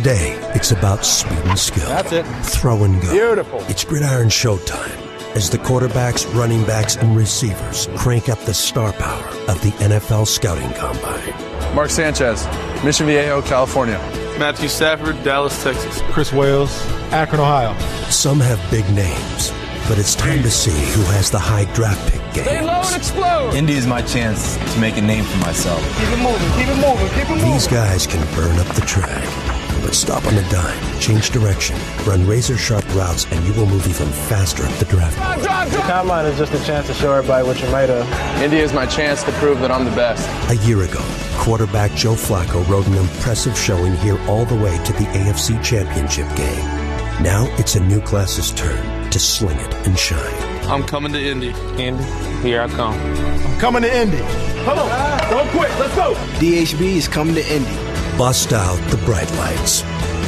Today, it's about speed and skill. That's it. Throw and go. Beautiful. It's gridiron showtime as the quarterbacks, running backs, and receivers crank up the star power of the NFL Scouting Combine. Mark Sanchez, Mission Viejo, California. Matthew Stafford, Dallas, Texas. Chris Wales, Akron, Ohio. Some have big names, but it's time to see who has the high draft pick games. Stay low and explode. Indy is my chance to make a name for myself. Keep it moving, keep it moving, keep it moving. These guys can burn up the track, but stop on a dime, change direction, run razor-sharp routes, and you will move even faster up the draft board. The Combine is just a chance to show everybody what you're made of. India is my chance to prove that I'm the best. A year ago, quarterback Joe Flacco rode an impressive showing here all the way to the AFC Championship game. Now it's a new class's turn to sling it and shine. I'm coming to Indy. Indy, here I come. I'm coming to Indy. Come on, go quick, let's go. DHB is coming to Indy. Bust out the bright lights.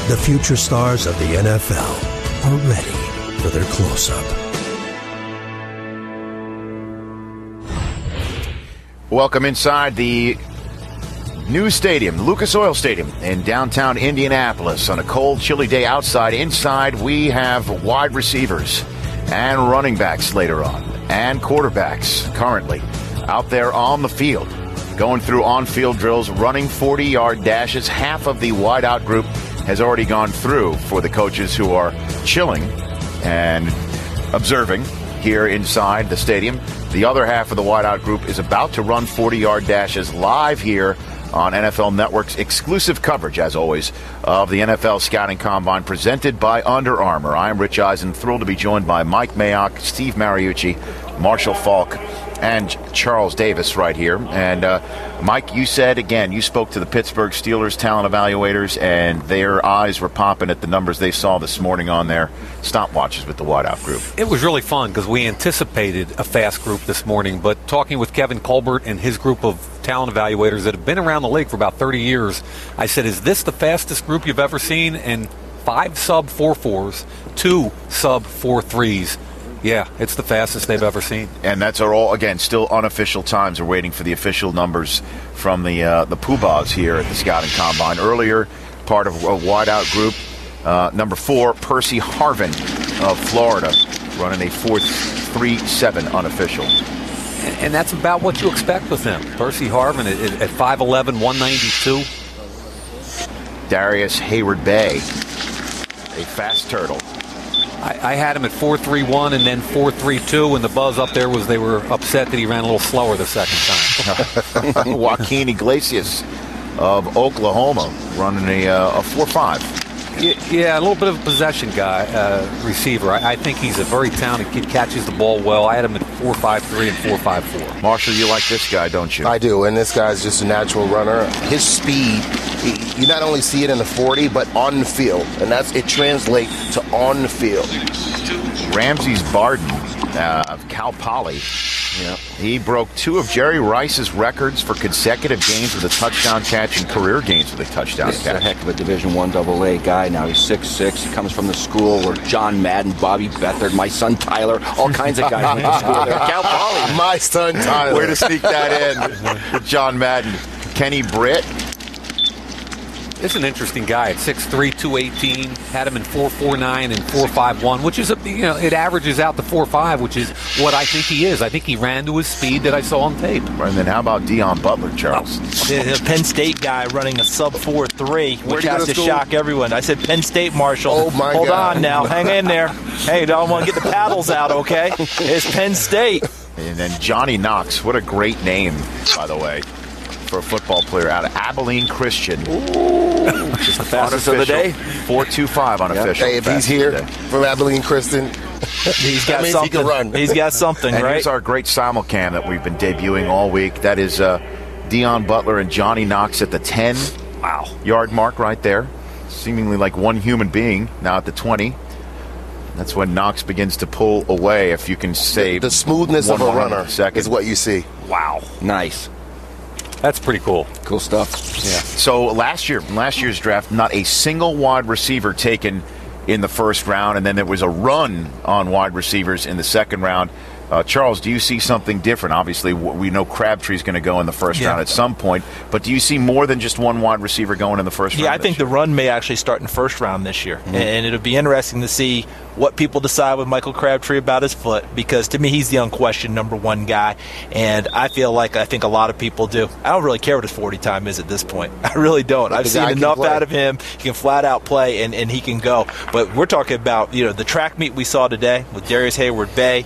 The future stars of the NFL are ready for their close-up. Welcome inside the new stadium, Lucas Oil Stadium in downtown Indianapolis. On a cold, chilly day outside, inside we have wide receivers and running backs later on, and quarterbacks currently out there on the field, going through on-field drills, running 40-yard dashes. Half of the wideout group has already gone through for the coaches who are chilling and observing here inside the stadium. The other half of the wideout group is about to run 40-yard dashes live here on NFL Network's exclusive coverage, as always, of the NFL Scouting Combine presented by Under Armour. I'm Rich Eisen, thrilled to be joined by Mike Mayock, Steve Mariucci, Marshall Falk, and Charles Davis right here. And Mike, you said, again, you spoke to the Pittsburgh Steelers talent evaluators, and their eyes were popping at the numbers they saw this morning on their stopwatches with the wideout group. It was really fun because we anticipated a fast group this morning, but talking with Kevin Colbert and his group of talent evaluators that have been around the league for about 30 years, I said, is this the fastest group you've ever seen? And 5 sub-4.4s, 2 sub-4.3s. Yeah, it's the fastest they've ever seen. And that's all, again, still unofficial times. We're waiting for the official numbers from the Poobahs here at the Scouting Combine. Earlier, part of a wideout group, number 4, Percy Harvin of Florida, running a 4.37 unofficial. And that's about what you expect with him. Percy Harvin at 5'11", 192. Darius Hayward Bay, a fast turtle. I had him at 4.31 and then 4.32, and the buzz up there was they were upset that he ran a little slower the second time. Joaquin Iglesias of Oklahoma running a 4.5. Yeah, a little bit of a possession guy, receiver. I think he's a very talented kid, catches the ball well. I had him at 4.53 and 4.54. Marshall, you like this guy, don't you? I do, and this guy's just a natural runner. His speed, you not only see it in the 40, but on the field, and it translates to on the field. Ramses Barden of Cal Poly. Yeah. He broke 2 of Jerry Rice's records for consecutive games with a touchdown catch and career games with a touchdown catch. He's a heck of a Division I AA guy now. He's 6'6". He comes from the school where John Madden, Bobby Beathard, my son Tyler, all kinds of guys went to school there. Cal Poly. My son Tyler. Way to sneak that in with John Madden. Kenny Britt. This is an interesting guy at 6'3", 218. Had him in 4.49 and 4.51, which is it averages out to 4.5, which is what I think he is. I think he ran to his speed that I saw on tape. And then how about Deion Butler, Charles? The Penn State guy running a sub 4.3, which has to shock everyone. I said Penn State, Marshall. Oh my Hold God. on now, hang in there. Hey, don't want to get the paddles out, okay? It's Penn State. And then Johnny Knox, what a great name, by the way, for a football player out of Abilene Christian. Just the fastest of the day. 4.25 unofficial. Hey, if he's here from Abilene Christian, he's got something. He can run. He's got something, and right? Here's our great simulcam that we've been debuting all week. That is Deion Butler and Johnny Knox at the 10-yard mark right there. Seemingly like one human being now at the 20. That's when Knox begins to pull away, if you can save. The smoothness of a runner is what you see. Wow. Nice. That's pretty cool. Cool stuff. Yeah. So last year's draft, not a single wide receiver taken in the first round, and then there was a run on wide receivers in the second round. Charles, do you see something different? Obviously, we know Crabtree's going to go in the first round at some point, but do you see more than just one wide receiver going in the first round? Yeah, I think the run may actually start in the first round this year, and it'll be interesting to see what people decide with Michael Crabtree about his foot, because to me he's the unquestioned number one guy, and I think a lot of people do. I don't really care what his 40 time is at this point. I really don't. I've seen enough out of him. He can flat out play, and he can go. But we're talking about the track meet we saw today with Darius Hayward-Bay,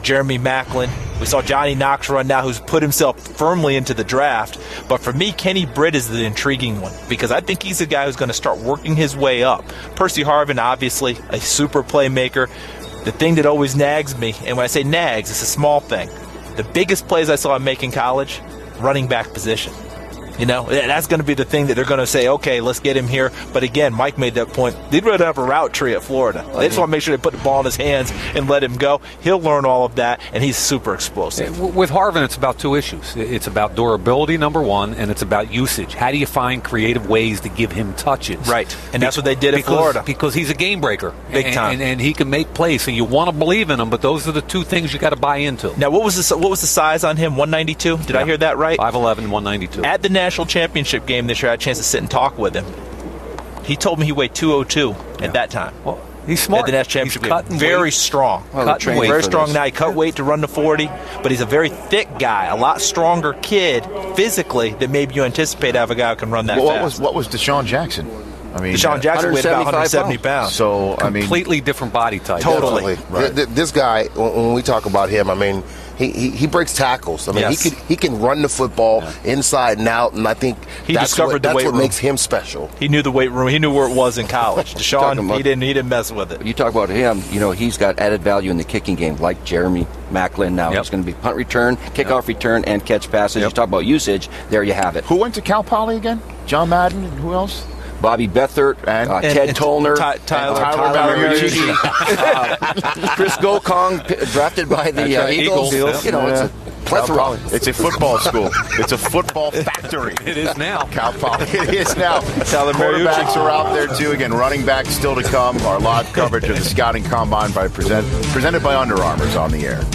Jeremy Maclin. We saw Johnny Knox run now, who's put himself firmly into the draft. But for me, Kenny Britt is the intriguing one, because I think he's a guy who's going to start working his way up. Percy Harvin, obviously, a super playmaker. The thing that always nags me, and when I say nags, it's a small thing. The biggest plays I saw him make in college, running back position. That's going to be the thing that they're going to say, okay, let's get him here. But again, Mike made that point. They'd rather have a route tree at Florida. They just want to make sure they put the ball in his hands and let him go. He'll learn all of that, and he's super explosive. With Harvin, it's about two issues. It's about durability, number one, and it's about usage. How do you find creative ways to give him touches? Right, and that's what they did at Florida. Because he's a game breaker. Big time. And he can make plays, so you want to believe in him, but those are the two things you got to buy into. Now, what was the size on him? 192? Did I hear that right? 5'11", 192. At the national championship game this year, I had a chance to sit and talk with him. He told me he weighed 202 at that time. Well, he's smart. At the national championship game. Very weight. Strong. Well, very strong now. He cut weight to run the 40, but he's a very thick guy, a lot stronger kid physically than maybe you anticipate have a guy who can run that fast. What was Deshaun Jackson? Deshaun Jackson weighed about 170 pounds. So, completely different body type. Totally. Right. This guy, when we talk about him, he breaks tackles. He can run the football inside and out, and I think that's what makes him special. He knew the weight room. He knew where it was in college. Deshaun, he didn't mess with it. You talk about him, he's got added value in the kicking game, like Jeremy Maclin now. It's going to be punt return, kickoff return, and catch passes. You talk about usage, there you have it. Who went to Cal Poly again? John Madden, and who else? Bobby Bethert, Ted Tollner, Tyler Mariucci, Chris Gokong, drafted by the Eagles. It's a plethora. It's a football school. It's a football factory. It is now. Cal Poly. It is now. Tyler Quarterbacks are out there too. Again, running backs still to come. Our live coverage of the Scouting Combine presented by Under Armour is on the air.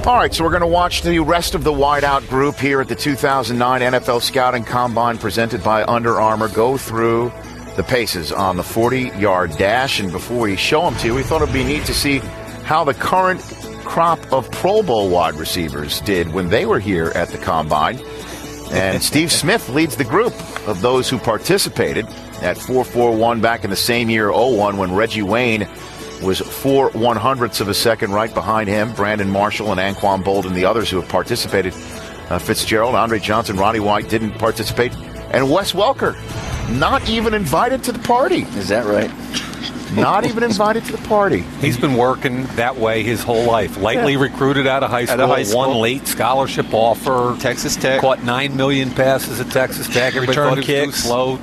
All right, so we're going to watch the rest of the wideout group here at the 2009 NFL Scouting Combine presented by Under Armour go through the paces on the 40-yard dash. And before we show them to you, we thought it would be neat to see how the current crop of Pro Bowl wide receivers did when they were here at the Combine. And Steve Smith leads the group of those who participated at 4.41 back in the same year, 01, when Reggie Wayne was 4/100ths of a second right behind him. Brandon Marshall and Anquan Bolden, the others who have participated. Fitzgerald, Andre Johnson, Roddy White didn't participate. And Wes Welker, not even invited to the party. Is that right? Not even invited to the party. He's been working that way his whole life. Lightly recruited out of high school, one late scholarship offer. Texas Tech. Caught 9 million passes at Texas Tech. Everybody thought he was too slow,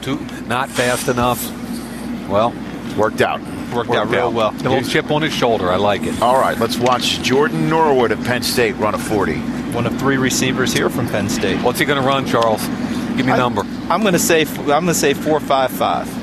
not fast enough. Well, worked out. Worked out real well. A little chip on his shoulder. I like it. All right, let's watch Jordan Norwood at Penn State run a 40. One of 3 receivers here from Penn State. What's he going to run, Charles? Give me a number. I'm going to say 4.55.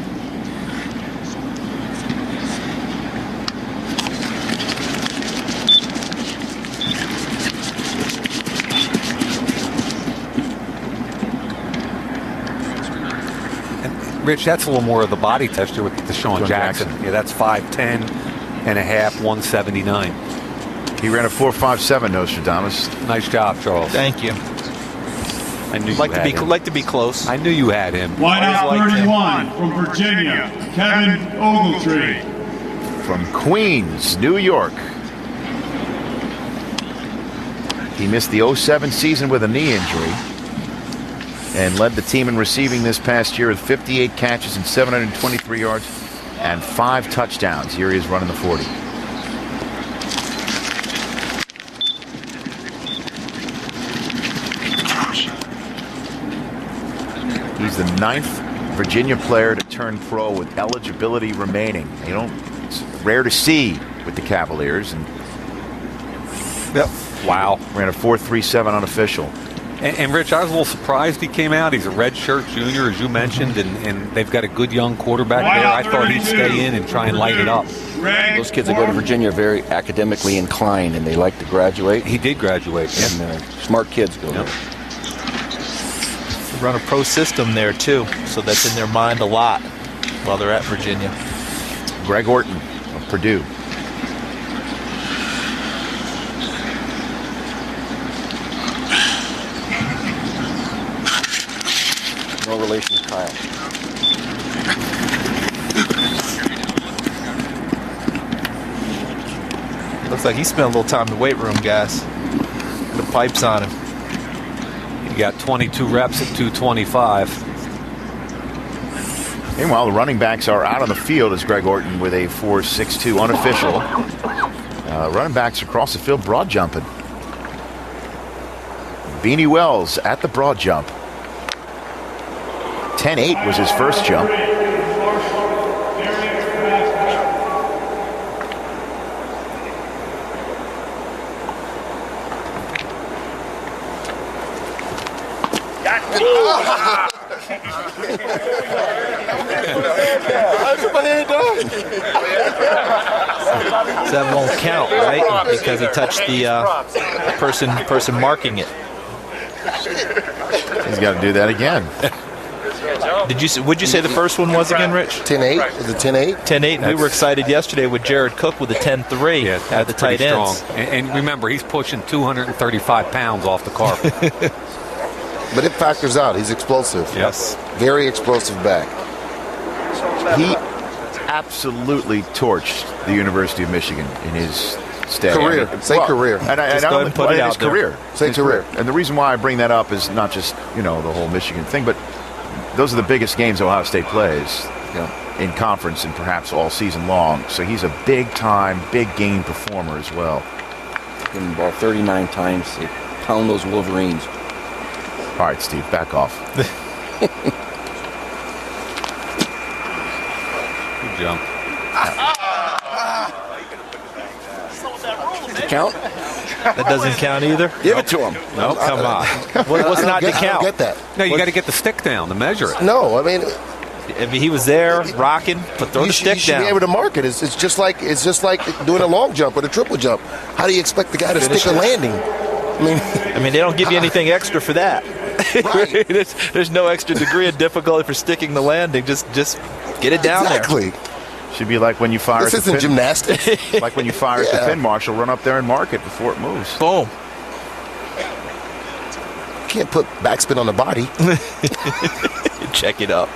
Rich, that's a little more of the body texture with Deshaun Jackson. Yeah, that's 5'10 and a half, 179. He ran a 4.57, Nostradamus. Nice job, Charles. Thank you. I knew like to be close. I knew you had him. Wideout 31 from Virginia, Kevin Ogletree. From Queens, New York. He missed the 07 season with a knee injury and led the team in receiving this past year with 58 catches and 723 yards and 5 touchdowns. Here he is running the 40. He's the 9th Virginia player to turn pro with eligibility remaining. It's rare to see with the Cavaliers. And wow. Ran a 4.37 unofficial. And Rich, I was a little surprised he came out. He's a redshirt junior, as you mentioned, and they've got a good young quarterback there. I thought he'd stay in and try and light it up. Those kids that go to Virginia are very academically inclined, and they like to graduate. He did graduate. And smart kids go there. Run a pro system there, too, so that's in their mind a lot while they're at Virginia. Greg Orton of Purdue. No relation to Kyle. Looks like he spent a little time in the weight room, guys. The pipes on him. He got 22 reps at 225. Meanwhile, the running backs are out on the field as Greg Orton with a 4.62 unofficial. Running backs across the field broad jumping. Beanie Wells at the broad jump. 10.8 was his first jump. So that won't count, right? Because he touched the person marking it. He's got to do that again. Would you say the first one was again, Rich? 10-8. Is it 10-8? 10-8. We were excited yesterday with Jared Cook with a 10-3 at the tight ends. Strong. And remember, he's pushing 235 pounds off the carpet. But it factors out. He's explosive. Yes. Very explosive back. He absolutely torched the University of Michigan in his stay. Career. Career. And I don't put it out his career. Say career. And the reason why I bring that up is not just, the whole Michigan thing, but those are the biggest games Ohio State plays in conference and perhaps all season long. So he's a big-time, big-game performer as well. Getting the ball 39 times. They pound those Wolverines. All right, Steve, back off. Good jump. Count? That doesn't count either? Give it to him. No, come on. What's not to count? I don't get that. No, you got to get the stick down to measure it. No, I mean, he was there rocking, but throw the stick down. You should be able to mark it. It's just like doing a long jump or a triple jump. How do you expect the guy to stick a landing? I mean, they don't give you anything extra for that. Right. There's no extra degree of difficulty for sticking the landing. Just get it down there. Should be like when you fire. This isn't gymnastics. Like when you fire at the pin marshal, run up there and mark it before it moves. Boom. You can't put backspin on the body. Check it up.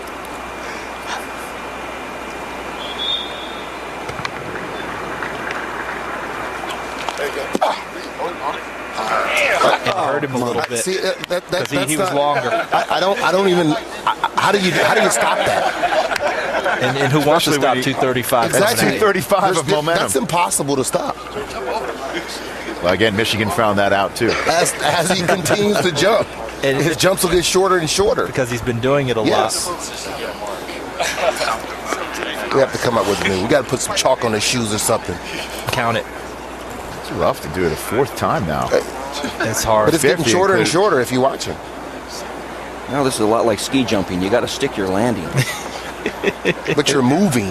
It hurt him a little bit. See, because he was longer. I don't even. How do you stop that? And who wants to stop 235? Exactly. 235 of momentum. That's impossible to stop. Well, again, Michigan found that out too. As he continues to jump, and his jumps will get shorter and shorter because he's been doing it a lot. We have to come up with new. We got to put some chalk on his shoes or something. Count it. It's rough to do it a fourth time now. It's hard. But it's getting shorter and shorter if you watch him. Now this is a lot like ski jumping. You got to stick your landing. But you're moving.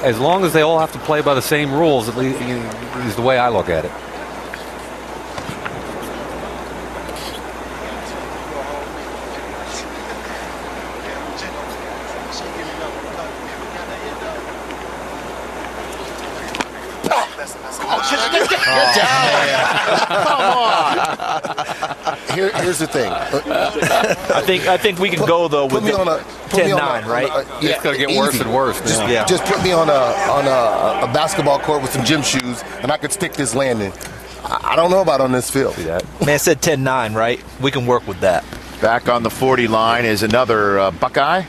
As long as they all have to play by the same rules, at least is the way I look at it. Here's the thing. I think we can go though with 10-9, right? It's going to get worse and worse. Just put me on a basketball court with some gym shoes, and I could stick this landing. I don't know about on this field. Man, it said 10-9, right? We can work with that. Back on the 40 line is another Buckeye.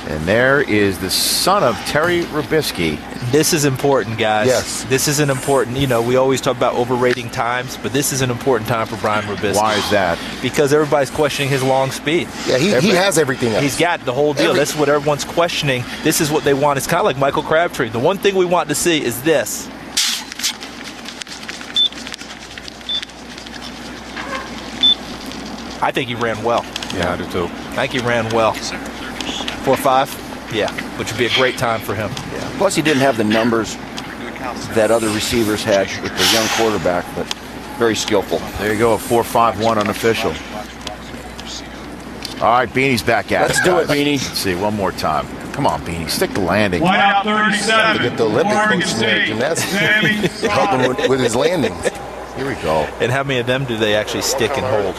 And there is the son of Terry Robisky. This is important, guys. Yes. This is an important, we always talk about overrating times, but this is an important time for Brian Robisky. Why is that? Because everybody's questioning his long speed. Yeah, he has everything else. He's got the whole deal. That's what everyone's questioning. This is what they want. It's kind of like Michael Crabtree. The one thing we want to see is this. I think he ran well. Yeah, I do too. I think he ran well. 4.5? Yeah, which would be a great time for him. Yeah. Plus, he didn't have the numbers that other receivers had with the young quarterback, but very skillful. There you go, a 4.51 unofficial. All right, Beanie's back at it. Let's do it, Beanie. Let's see, one more time. Come on, Beanie, stick the landing. Wide out 37. Get the Olympic coach in there, gymnastics. Help him with his landings. Here we go. And how many of them do they actually stick and hold?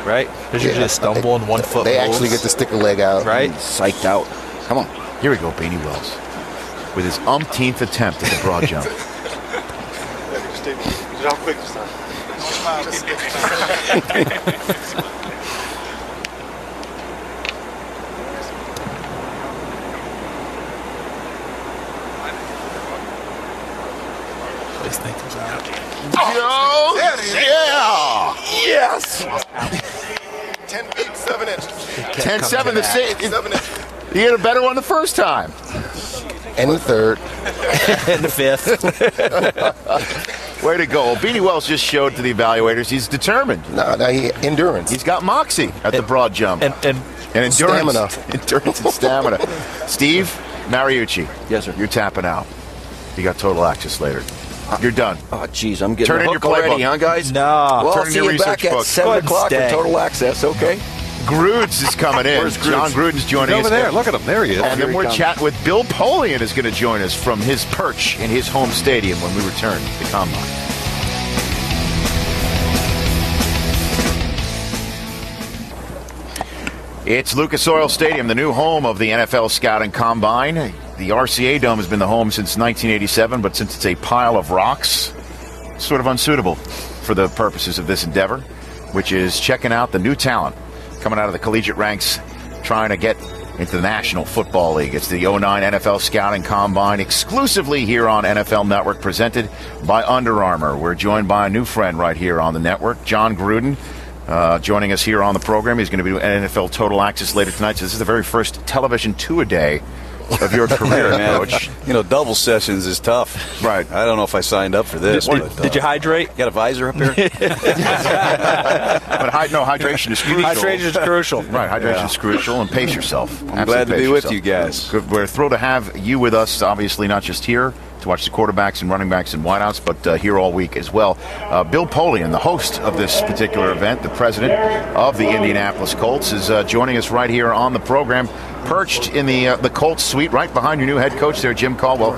Right? There's usually a stumble and 1 foot. They actually get to stick a leg out. Right? Psyched out. Come on. Here we go, Beanie Wells, with his umpteenth attempt at the broad jump. How quick is that? Oh, yeah! Yes! 10 feet, 7 inches. 10-7 the same. You get a better one the first time. And the third. And the fifth. Way to go. Beanie Wells just showed to the evaluators he's determined. Endurance. He's got moxie at the broad jump. And endurance. Stamina. Endurance and stamina. Steve Mariucci. Yes, sir. You're tapping out. You got total access later. You're done. Oh, geez, I'm getting Turn the in hook your playbook. already, huh, guys? No. Well, Turn I'll in see your you back research at book. 7 o'clock for total access, okay? Grudes is coming in. Where's Grudes? John Gruden's joining Over us. there. Look at him. There he is. And then we're chatting with Bill Polian is going to join us from his perch in his home stadium when we return to the Combine. It's Lucas Oil Stadium, the new home of the NFL Scouting Combine. The RCA Dome has been the home since 1987, but since it's a pile of rocks, it's sort of unsuitable for the purposes of this endeavor, which is checking out the new talent coming out of the collegiate ranks, trying to get into the National Football League. It's the 09 NFL Scouting Combine, exclusively here on NFL Network, presented by Under Armour. We're joined by a new friend right here on the network, John Gruden, joining us here on the program. He's going to be doing NFL Total Access later tonight. So this is the very first television two-a-day of your career, Coach. You know, double sessions is tough. Right. I don't know if I signed up for this. Did you hydrate? Got a visor up here? But hydration is crucial. Hydration is crucial. Right, hydration is crucial, and pace yourself. I'm glad to be with you guys. Good. We're thrilled to have you with us, obviously not just here to watch the quarterbacks and running backs and wideouts, but here all week as well. Bill Polian, the host of this particular event, the president of the Indianapolis Colts, is joining us right here on the program, perched in the Colts suite right behind your new head coach there, Jim Caldwell.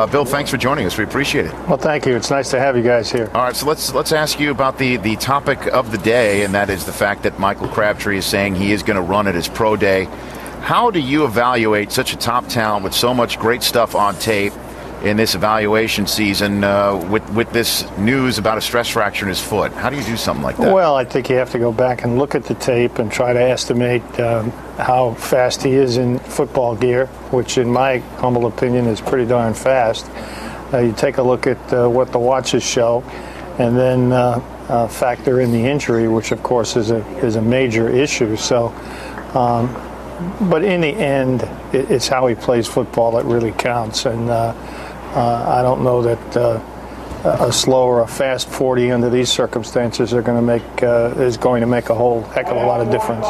Bill, thanks for joining us. We appreciate it. Well, thank you. It's nice to have you guys here. All right, so let's ask you about the topic of the day, and that is the fact that Michael Crabtree is saying he is going to run at his pro day. How do you evaluate such a top talent with so much great stuff on tape in this evaluation season with this news about a stress fracture in his foot? How do you do something like that? Well, I think you have to go back and look at the tape and try to estimate how fast he is in football gear, which in my humble opinion is pretty darn fast. You take a look at what the watches show, and then factor in the injury, which of course is a major issue. So, but in the end, it's how he plays football that really counts. And I don't know that a slow or a fast 40 under these circumstances is going to make a whole heck of a lot of difference.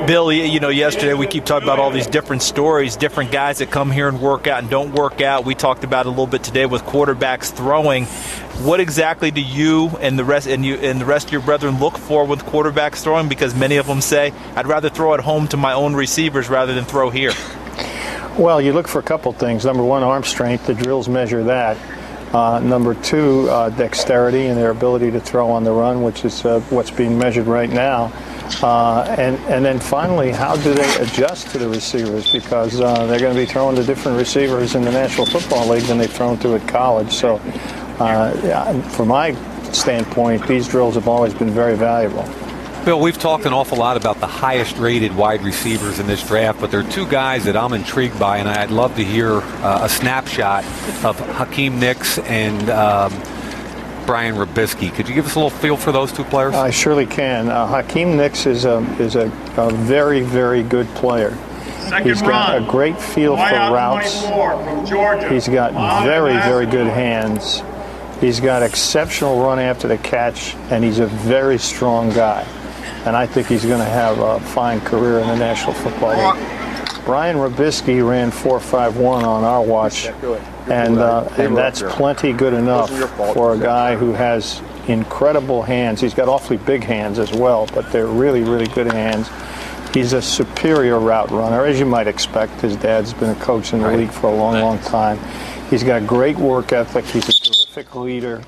Bill, you know, yesterday we keep talking about all these different stories, different guys that come here and work out and don't work out. We talked about it a little bit today with quarterbacks throwing. What exactly do you and the rest of your brethren look for with quarterbacks throwing? Because many of them say, I'd rather throw at home to my own receivers rather than throw here. Well, you look for a couple things. Number one, arm strength. The drills measure that. Number two, dexterity and their ability to throw on the run, which is what's being measured right now. And then finally, how do they adjust to the receivers? Because they're going to be throwing to different receivers in the National Football League than they've thrown to at college. So from my standpoint, these drills have always been very valuable. Bill, we've talked an awful lot about the highest-rated wide receivers in this draft, but there are two guys that I'm intrigued by, and I'd love to hear a snapshot of Hakeem Nicks and Brian Robisky. Could you give us a little feel for those two players? I surely can. Hakeem Nicks is a very, very good player. He's got a great feel for routes. He's got very, very good hands. He's got exceptional run after the catch, and he's a very strong guy. and I think he's going to have a fine career in the National Football League. Brian Robisky ran 4.51 on our watch, and that's plenty good enough for a guy who has incredible hands. He's got awfully big hands as well, but they're really, really good hands. He's a superior route runner, as you might expect. His dad's been a coach in the league for a long, long time. He's got great work ethic. He's a terrific leader,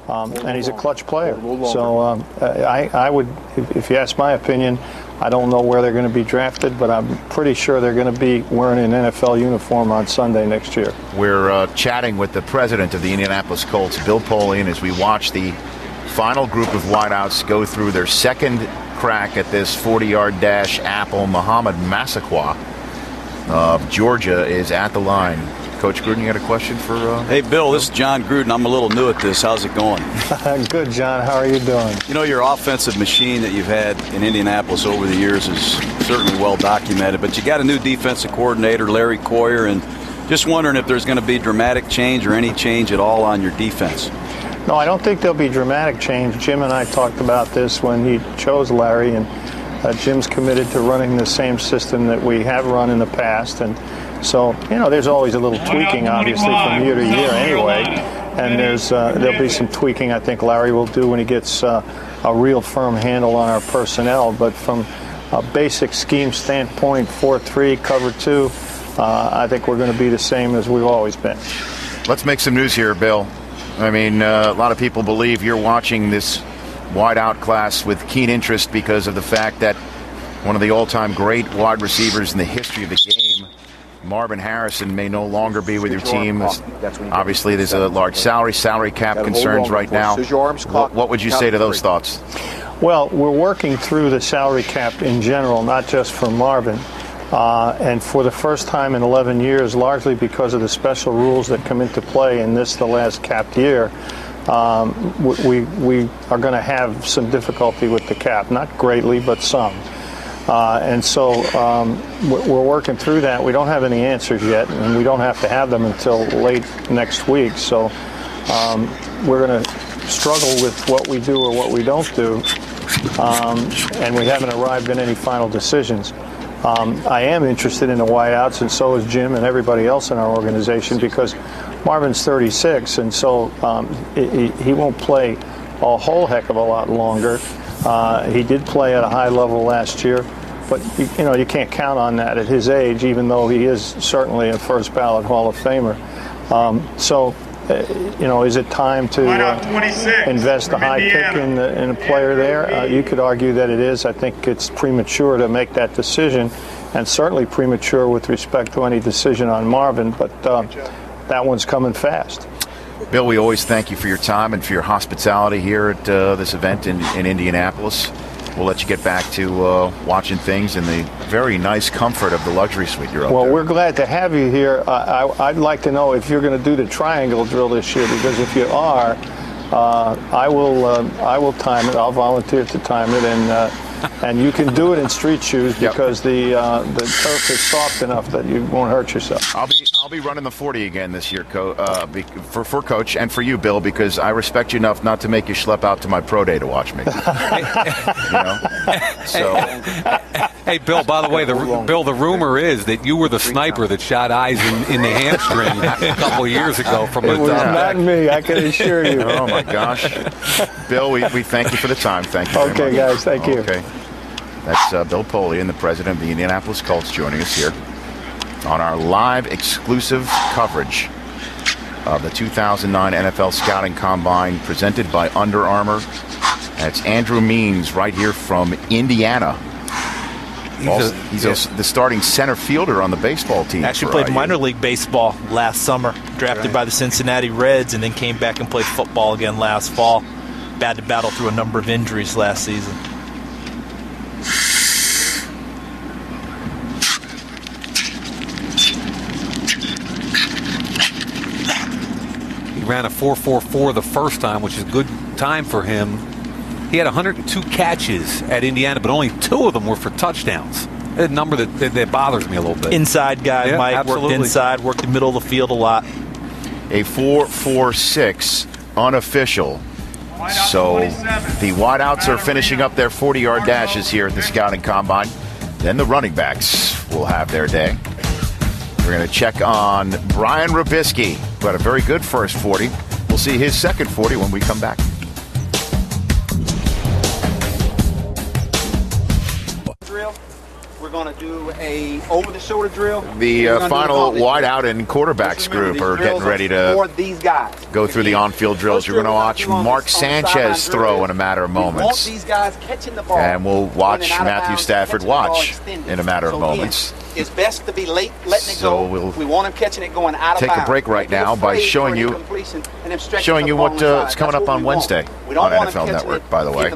and he's a clutch player. So I would, if you ask my opinion, I don't know where they're going to be drafted, but I'm pretty sure they're going to be wearing an NFL uniform on Sunday next year. We're chatting with the president of the Indianapolis Colts, Bill Polian, as we watch the final group of wideouts go through their second crack at this 40-yard dash apple. Muhammad Massaquoi of Georgia is at the line. Coach Gruden, you got a question for... Hey, Bill, this is John Gruden. I'm a little new at this. How's it going? Good, John. How are you doing? You know, your offensive machine that you've had in Indianapolis over the years is certainly well documented, but you got a new defensive coordinator, Larry Coyer, and just wondering if there's going to be dramatic change or any change at all on your defense. No, I don't think there'll be dramatic change. Jim and I talked about this when he chose Larry, and Jim's committed to running the same system that we have run in the past. And so, you know, there's always a little tweaking, obviously, from year to year anyway. And there'll be some tweaking I think Larry will do when he gets a real firm handle on our personnel. But from a basic scheme standpoint, 4-3, cover 2, I think we're going to be the same as we've always been. Let's make some news here, Bill. I mean, a lot of people believe you're watching this wideout class with keen interest because of the fact that one of the all-time great wide receivers in the history of the game, Marvin Harrison, may no longer be with your team. Obviously, there's a large salary cap concerns right now. What would you say to those thoughts? Well, we're working through the salary cap in general, not just for Marvin. And for the first time in 11 years, largely because of the special rules that come into play in this, the last capped year, we are going to have some difficulty with the cap. Not greatly, but some. And so we're working through that. We don't have any answers yet, and we don't have to have them until late next week. So we're going to struggle with what we do or what we don't do, and we haven't arrived at any final decisions. I am interested in the wideouts, and so is Jim and everybody else in our organization, because Marvin's 36, and so he won't play a whole heck of a lot longer. He did play at a high level last year, but you can't count on that at his age, even though he is certainly a first ballot Hall of Famer. Is it time to invest a high pick in a player there? You could argue that it is. I think it's premature to make that decision, and certainly premature with respect to any decision on Marvin, but that one's coming fast. Bill, we always thank you for your time and for your hospitality here at this event in Indianapolis. We'll let you get back to watching things in the very nice comfort of the luxury suite you're up there. Well, we're glad to have you here. I'd like to know if you're going to do the triangle drill this year, because if you are, I will time it. I'll volunteer to time it, and you can do it in street shoes because the turf is soft enough that you won't hurt yourself. I'll be running the 40 again this year, for Coach, and for you, Bill, because I respect you enough not to make you schlep out to my pro day to watch me. Hey, Bill, by the way, the rumor is that you were the sniper that shot eyes in the hamstring a couple of years ago. It was not me, I can assure you. Oh, my gosh. Bill, we thank you for the time. Thank you very much. Okay, guys, thank you. Okay. That's Bill Polian, the president of the Indianapolis Colts, joining us here on our live exclusive coverage of the 2009 NFL Scouting Combine presented by Under Armour. That's Andrew Means right here from Indiana. He's the starting center fielder on the baseball team. Actually played minor league baseball last summer, drafted by the Cincinnati Reds, and then came back and played football again last fall. Had to battle through a number of injuries last season. Ran a 4.44 the first time, which is a good time for him. He had 102 catches at Indiana, but only 2 of them were for touchdowns. A number that bothers me a little bit. Inside guy, Mike, absolutely. Worked inside, worked the middle of the field a lot. A 4.46 unofficial So the wideouts are finishing up their 40-yard dashes here at the Scouting Combine. Then the running backs will have their day. We're going to check on Brian Robisky, who had a very good first 40. We'll see his second 40 when we come back. We're going to do a over-the-shoulder drill. The final wideout and quarterbacks group are getting ready to go through the on-field drills. You're going to watch Mark Sanchez throw in a matter of moments. And we'll watch Matthew Stafford watch in a matter of moments. It's best to be late letting it go. We want him catching it going out of bounds. Take a break right now by showing you what's coming up on Wednesday on NFL Network, by the way.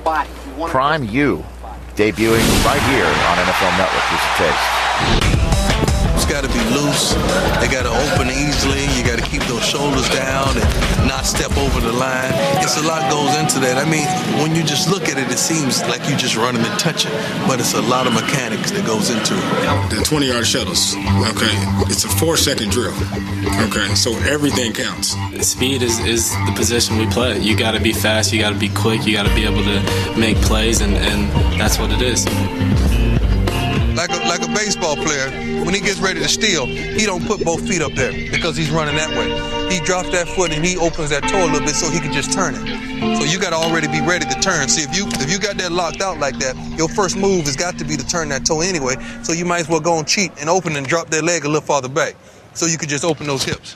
Prime U, debuting right here on NFL Network. Here's a taste. It's got to be loose. They got to open easily. You got to keep those shoulders down and not step over the line. It's a lot goes into that. I mean, when you just look at it, it seems like you just run them and touch it, but it's a lot of mechanics that goes into it. The 20-yard shuttles, okay, it's a 4-second drill, okay, so everything counts. Speed is the position we play. You got to be fast, you got to be quick, you got to be able to make plays, and that's what it is. Like a baseball player, when he gets ready to steal, he don't put both feet up there because he's running that way. He drops that foot and he opens that toe a little bit so he can just turn it. So you got to already be ready to turn. See, if you got that locked out like that, your first move has got to be to turn that toe anyway. So you might as well go and cheat and open and drop that leg a little farther back so you could just open those hips.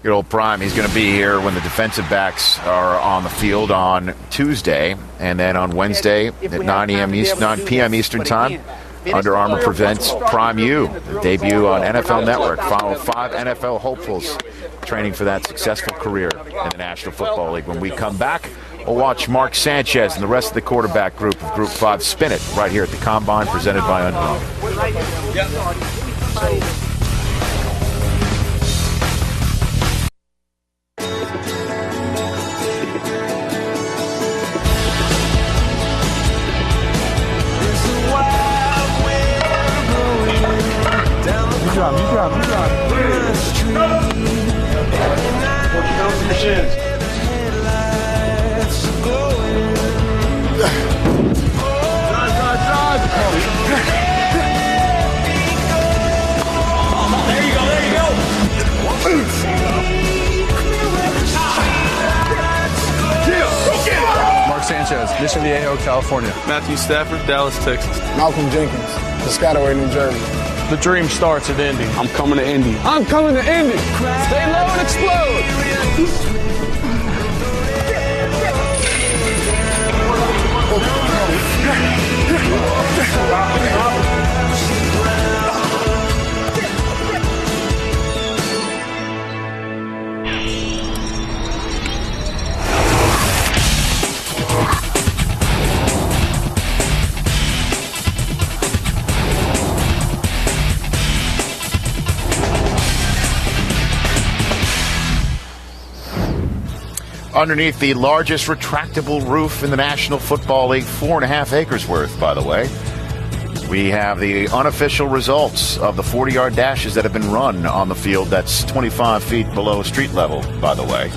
Good old Prime. He's going to be here when the defensive backs are on the field on Tuesday, and then on Wednesday at 9 p.m. Eastern Time. Under Armour presents Prime U, the debut on NFL Network. Follow 5 NFL hopefuls training for that successful career in the National Football League. When we come back, we'll watch Mark Sanchez and the rest of the quarterback group of Group 5 spin it right here at the Combine, presented by Under Armour. Mark Sanchez, Mission Viejo, California. Matthew Stafford, Dallas, Texas. Malcolm Jenkins, Piscataway, New Jersey. The dream starts at Indy. I'm coming to Indy. I'm coming to Indy. Stay low and explode. Underneath the largest retractable roof in the National Football League, 4.5 acres worth, by the way, we have the unofficial results of the 40-yard dashes that have been run on the field. That's 25 feet below street level, by the way,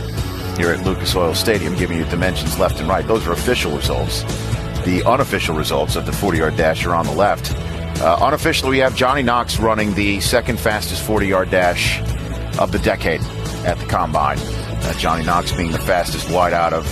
here at Lucas Oil Stadium, giving you dimensions left and right. Those are official results. The unofficial results of the 40-yard dash are on the left. Unofficially, we have Johnny Knox running the second fastest 40-yard dash of the decade at the Combine. Johnny Knox being the fastest wideout of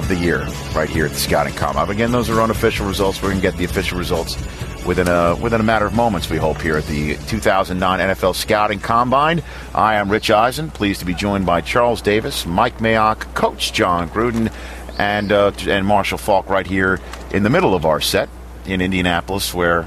the year right here at the Scouting Combine. Again, those are unofficial results. We're going to get the official results within a matter of moments, we hope, here at the 2009 NFL Scouting Combine. I am Rich Eisen, pleased to be joined by Charles Davis, Mike Mayock, Coach John Gruden, and Marshall Faulk right here in the middle of our set in Indianapolis, where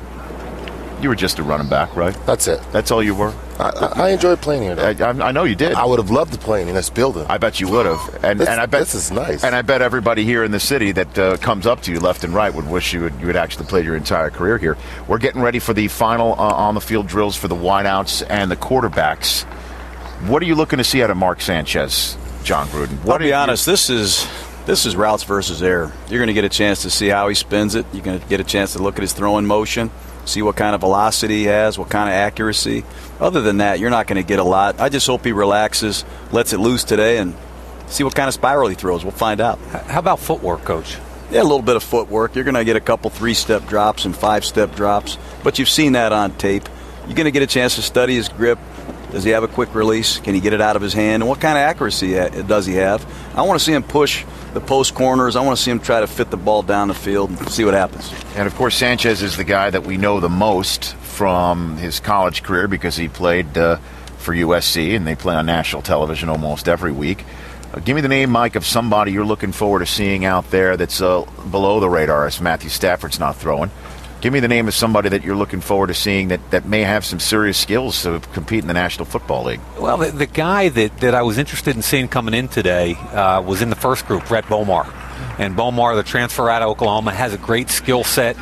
you were just a running back, right? That's it. That's all you were? I enjoyed playing here, though. I know you did. I would have loved to play in this building. I bet you would have. And I bet this is nice. And I bet everybody here in the city that comes up to you left and right would wish you had actually played your entire career here. We're getting ready for the final on-the-field drills for the wideouts and the quarterbacks. What are you looking to see out of Mark Sanchez, John Gruden? I'll be honest, this is routes versus air. You're going to get a chance to see how he spins it. You're going to get a chance to look at his throwing motion, see what kind of velocity he has, what kind of accuracy. Other than that, you're not going to get a lot. I just hope he relaxes, lets it loose today, and see what kind of spiral he throws. We'll find out. How about footwork, Coach? Yeah, a little bit of footwork. You're going to get a couple 3-step drops and 5-step drops, but you've seen that on tape. You're going to get a chance to study his grip. Does he have a quick release? Can he get it out of his hand? And what kind of accuracy does he have? I want to see him push the post corners. I want to see him try to fit the ball down the field and see what happens. And, of course, Sanchez is the guy that we know the most from his college career because he played for USC, and they play on national television almost every week. Give me the name, Mike, of somebody you're looking forward to seeing out there that's below the radar as Matthew Stafford's not throwing. Give me the name of somebody that you're looking forward to seeing that may have some serious skills to compete in the National Football League. Well, the guy that I was interested in seeing coming in today was in the first group, Brett Bomar. And Bomar, the transfer out of Oklahoma, has a great skill set,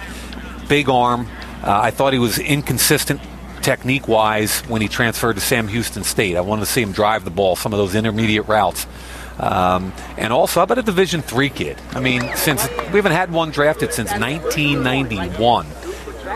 big arm. I thought he was inconsistent technique-wise when he transferred to Sam Houston State. I wanted to see him drive the ball, some of those intermediate routes. And also, how about a Division III kid? I mean, since we haven't had one drafted since 1991.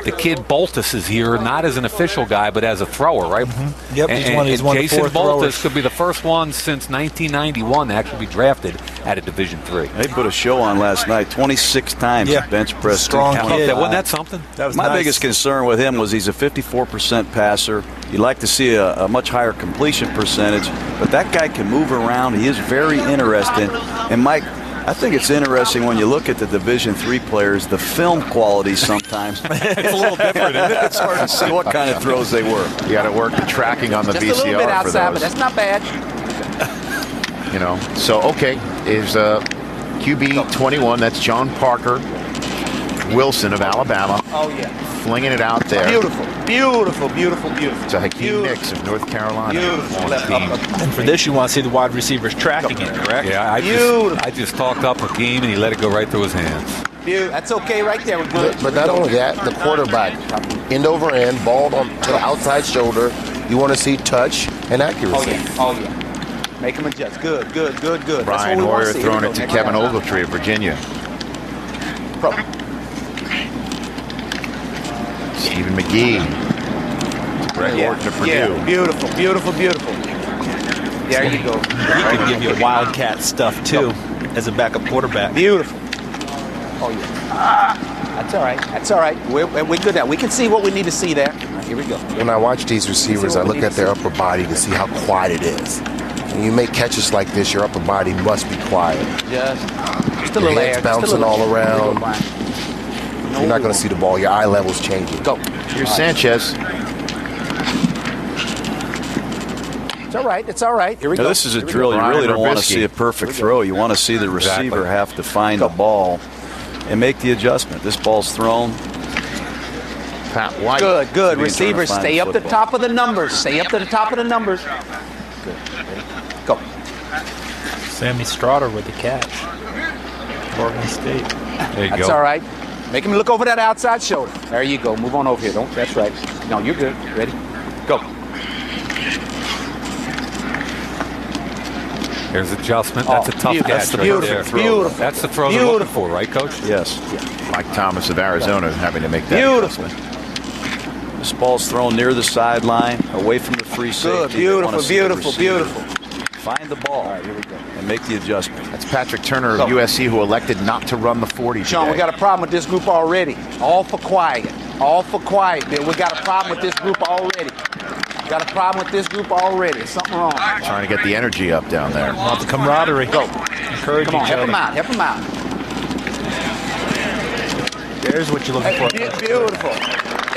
The kid Boltus is here, not as an official guy, but as a thrower, right? Mm-hmm. Yep, he's one Jason of the Boltus could be the first one since 1991 to actually be drafted at a Division III. They put a show on last night, 26 times bench press. Strong kid. Wasn't that something? That was My nice. biggest concern with him was he's a 54% passer. You'd like to see a much higher completion percentage, but that guy can move around. He is very interesting. And Mike, I think it's interesting when you look at the Division III players, the film quality sometimes. It's a little different, isn't it? It's hard to see what kind of throws they were. You got to work the tracking on the just VCR a little bit outside, for those. but that's not bad. You know, so okay, is QB 21? That's John Parker Wilson of Alabama. Oh yeah, flinging it out there. Beautiful, beautiful, beautiful, beautiful. To Hakeem Nicks of North Carolina. Beautiful. And for this, you want to see the wide receivers tracking it, correct? Yeah, I just talked up Hakeem and he let it go right through his hands. That's okay right there. We're good. But not only that, the quarterback, end over end, ball on to the outside shoulder. You want to see touch and accuracy. Oh yeah. Make him adjust. Good. Brian Hoyer throwing it to Kevin Ogletree of Virginia. Stephen McGee. Greg Orton of Purdue. Yeah. Beautiful. There you go. He could give you wildcat stuff too as a backup quarterback. Beautiful. Oh yeah. That's all right. We're good now. We can see what we need to see there. Here we go. When I watch these receivers, I look at their upper body to see how quiet it is. When you make catches like this, your upper body must be quiet. Just a little air. Bouncing all around. You're not going to see the ball. Your eye level's changing. Go. Here's Sanchez. It's all right. Here we now, go. This is a drill. You really don't want to see a perfect throw. You want to see the receiver have to find the ball and make the adjustment. This ball's thrown. Pat White. Good. Receivers, stay up to the top of the numbers. Good. Go. Sammy Strotter with the catch. Oregon State. There you go. That's all right. Make him look over that outside shoulder. There you go. Move on over here. That's right. No, you're good. Ready? Go. There's adjustment. That's a tough catch. That's the beautiful. That's the throw they're looking for, right, Coach? Yes. Mike Thomas of Arizona having to make that adjustment. This ball's thrown near the sideline, away from the free safety. Beautiful. Find the ball. All right, here we go. And make the adjustment. That's Patrick Turner of USC who elected not to run the 40 today. Sean, we got a problem with this group already. All for quiet. We got a problem with this group already. There's something wrong. Trying to get the energy up down there. Want the camaraderie. Go. Encourage Come on, each other. help him out. There's what you're looking for. Beautiful.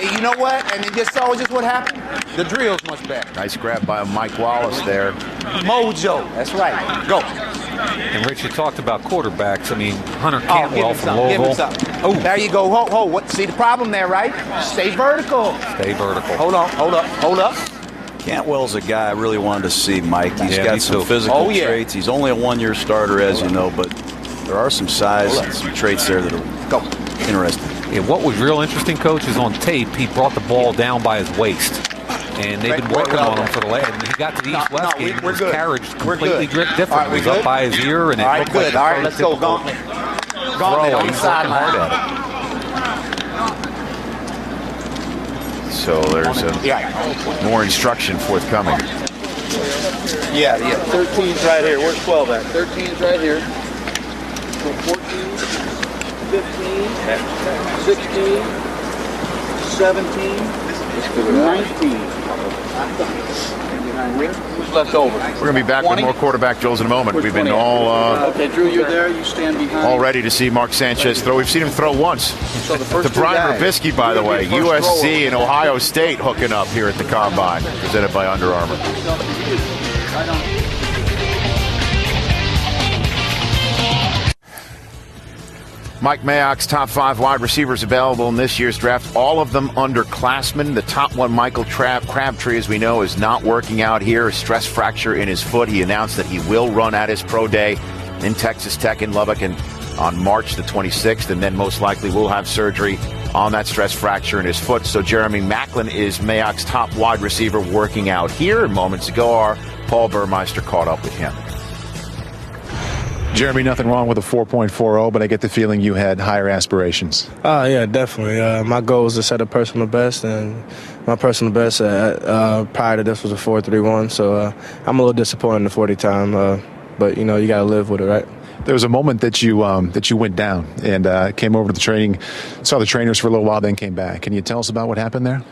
Hey, you know what? And just what happened? The drill's much better. Nice grab by Mike Wallace there. Mojo. That's right. Go. And Rich, you talked about quarterbacks. I mean, Hunter Cantwell from Louisville. Oh, there you go. What? See the problem there, right? Stay vertical. Hold up. Cantwell's a guy I really wanted to see, Mike. He's got some physical traits. He's only a one-year starter, as you know, but there are some size and some traits there that are interesting. Yeah, what was real interesting, Coach, is on tape, he brought the ball down by his waist. And they've been working on him for the last. And he got to the East-West game. His carriage completely different. Right, it was up by his ear, and it looked like all right, let's go. Gauntlet on the sideline. So there's more instruction forthcoming. Yeah. 13's right here. Where's 12 at? 13's right here. So 14, 15, 16, 17, 19. Who's left over? We're going to be back 20? With more quarterback drills in a moment. We've been all okay, Drew, you're there. You stand behind. All ready to see Mark Sanchez throw. We've seen him throw once. So the first to Brian Robisky, by the way, USC and Ohio State hooking up here at the Combine, presented by Under Armour. Mike Mayock's top 5 wide receivers available in this year's draft, all of them underclassmen. The top one, Michael Crabtree, as we know, is not working out here. A stress fracture in his foot. He announced that he will run at his pro day in Texas Tech in Lubbock and on March the 26th, and then most likely will have surgery on that stress fracture in his foot. So Jeremy Maclin is Mayock's top wide receiver working out here. Moments ago, our Paul Burmeister caught up with him. Jeremy, nothing wrong with a 4.40, but I get the feeling you had higher aspirations. Yeah, definitely. My goal was to set a personal best, and my personal best prior to this was a 4.31, so I'm a little disappointed in the 40 time, but, you got to live with it, right? There was a moment that you went down and came over to the training, saw the trainers for a little while, then came back. Can you tell us about what happened there?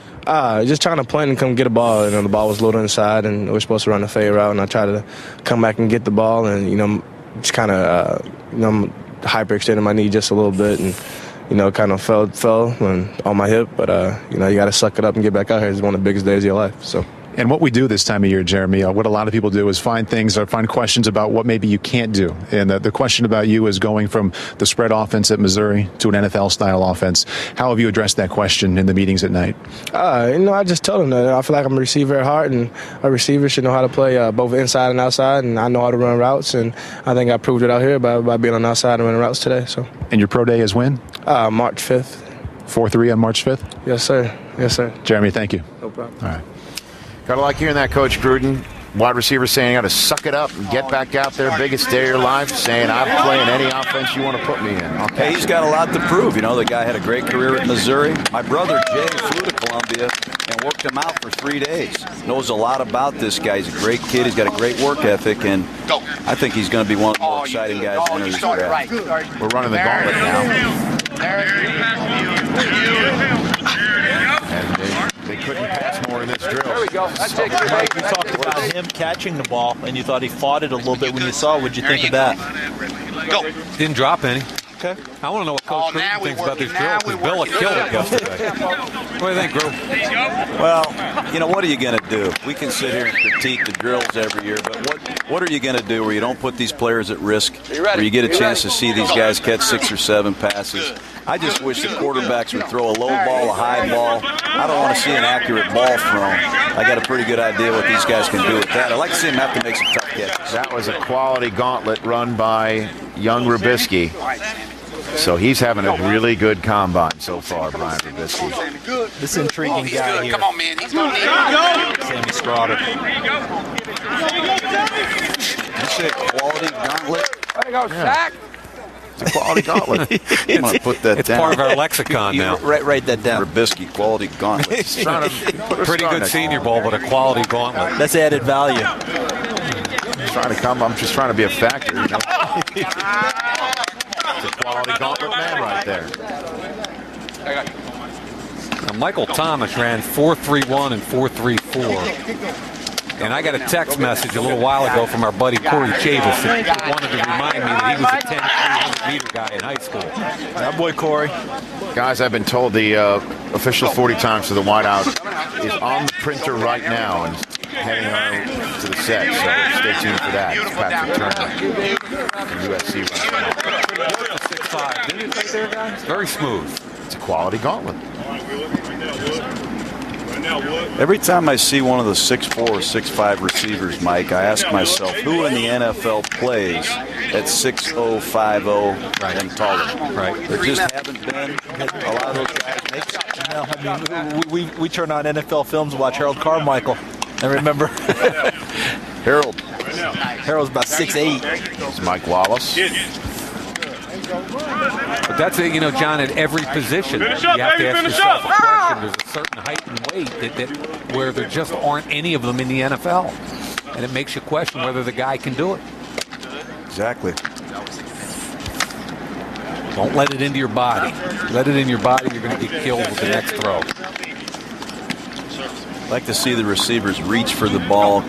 Just trying to plan and come get a ball. The ball was a little inside, and we were supposed to run a fade route, and I tried to come back and get the ball, and, just kind of, hyperextended my knee just a little bit and, kind of fell and on my hip. But, you got to suck it up and get back out here. It's one of the biggest days of your life. So. And what we do this time of year, Jeremy, what a lot of people do is find things or find questions about what maybe you can't do. And the question about you is going from the spread offense at Missouri to an NFL-style offense. How have you addressed that question in the meetings at night? I just tell them that I feel like I'm a receiver at heart, and a receiver should know how to play both inside and outside, and I know how to run routes, and I think I proved it out here by being on the outside and running routes today. So. And your pro day is when? March 5th. 4-3 on March 5th? Yes, sir. Yes, sir. Jeremy, thank you. No problem. All right. Gotta like hearing that, Coach Gruden. Wide receiver saying, I got to suck it up and get back out there, biggest day of your life, saying, I'm playing any offense you want to put me in. Hey, he's got a lot to prove. The guy had a great career at Missouri. My brother, Jay, flew to Columbia and worked him out for 3 days. Knows a lot about this guy. He's a great kid. He's got a great work ethic, and I think he's going to be one of the more exciting guys in this draft. We're running the gauntlet now. And they couldn't pass more in this drill. There we go. That's it. Mike, you talked about him catching the ball, and you thought he fought it a little bit when you saw it. What'd you think of that? Go. Didn't drop any. Okay. I want to know what Coach Gruden thinks about this drill, because Bill killed it yesterday. What do you think, Drew? Well, what are you going to do? We can sit here and critique the drills every year, but what are you going to do where you don't put these players at risk, where you get a chance to see these guys catch 6 or 7 passes? I just wish the quarterbacks would throw a low ball, a high ball. I don't want to see an accurate ball thrown. I got a pretty good idea what these guys can do with that. I'd like to see them have to make some tough catches. That was a quality gauntlet run by young Robisky. So he's having a really good combine so far, Brian Robisky. This intriguing guy here. Come on, man. He's going to need Sammy Stroughter. You said quality gauntlet? There you go, Shaq. It's a quality gauntlet. I'm going to put that it's down. It's part of our lexicon now. Write that down. Robisky, quality gauntlet. Pretty good Senior Bowl, but a quality gauntlet. That's added value. I'm just trying to be a factor. It's a quality gauntlet man right there. Now, Michael Thomas ran 4.31 and 4.34. And I got a text message a little while ago from our buddy Corey Chavis that wanted to remind me that he was a 10-300-meter guy in high school. That boy Corey. Guys, I've been told the official 40 times to the wideout is on the printer right now and heading on to the set. So stay tuned for that. It's Patrick Turner from USC right now. 6'5". Didn't you think there, guys? Very smooth. It's a quality gauntlet. Every time I see one of the 6'4" or 6'5" receivers, Mike, I ask myself, who in the NFL plays at 6'0", 5'0", and taller? Right. There just haven't been a lot of those guys make it. We turn on NFL films and watch Harold Carmichael. And remember, Harold's about 6'8". It's Mike Wallace. But that's it, John, at every position. You have to ask yourself a question. There's a certain height and weight that where there just aren't any of them in the NFL. and it makes you question whether the guy can do it. Exactly. Don't let it into your body. Let it in your body, you're going to get killed with the next throw. I'd like to see the receivers reach for the ball,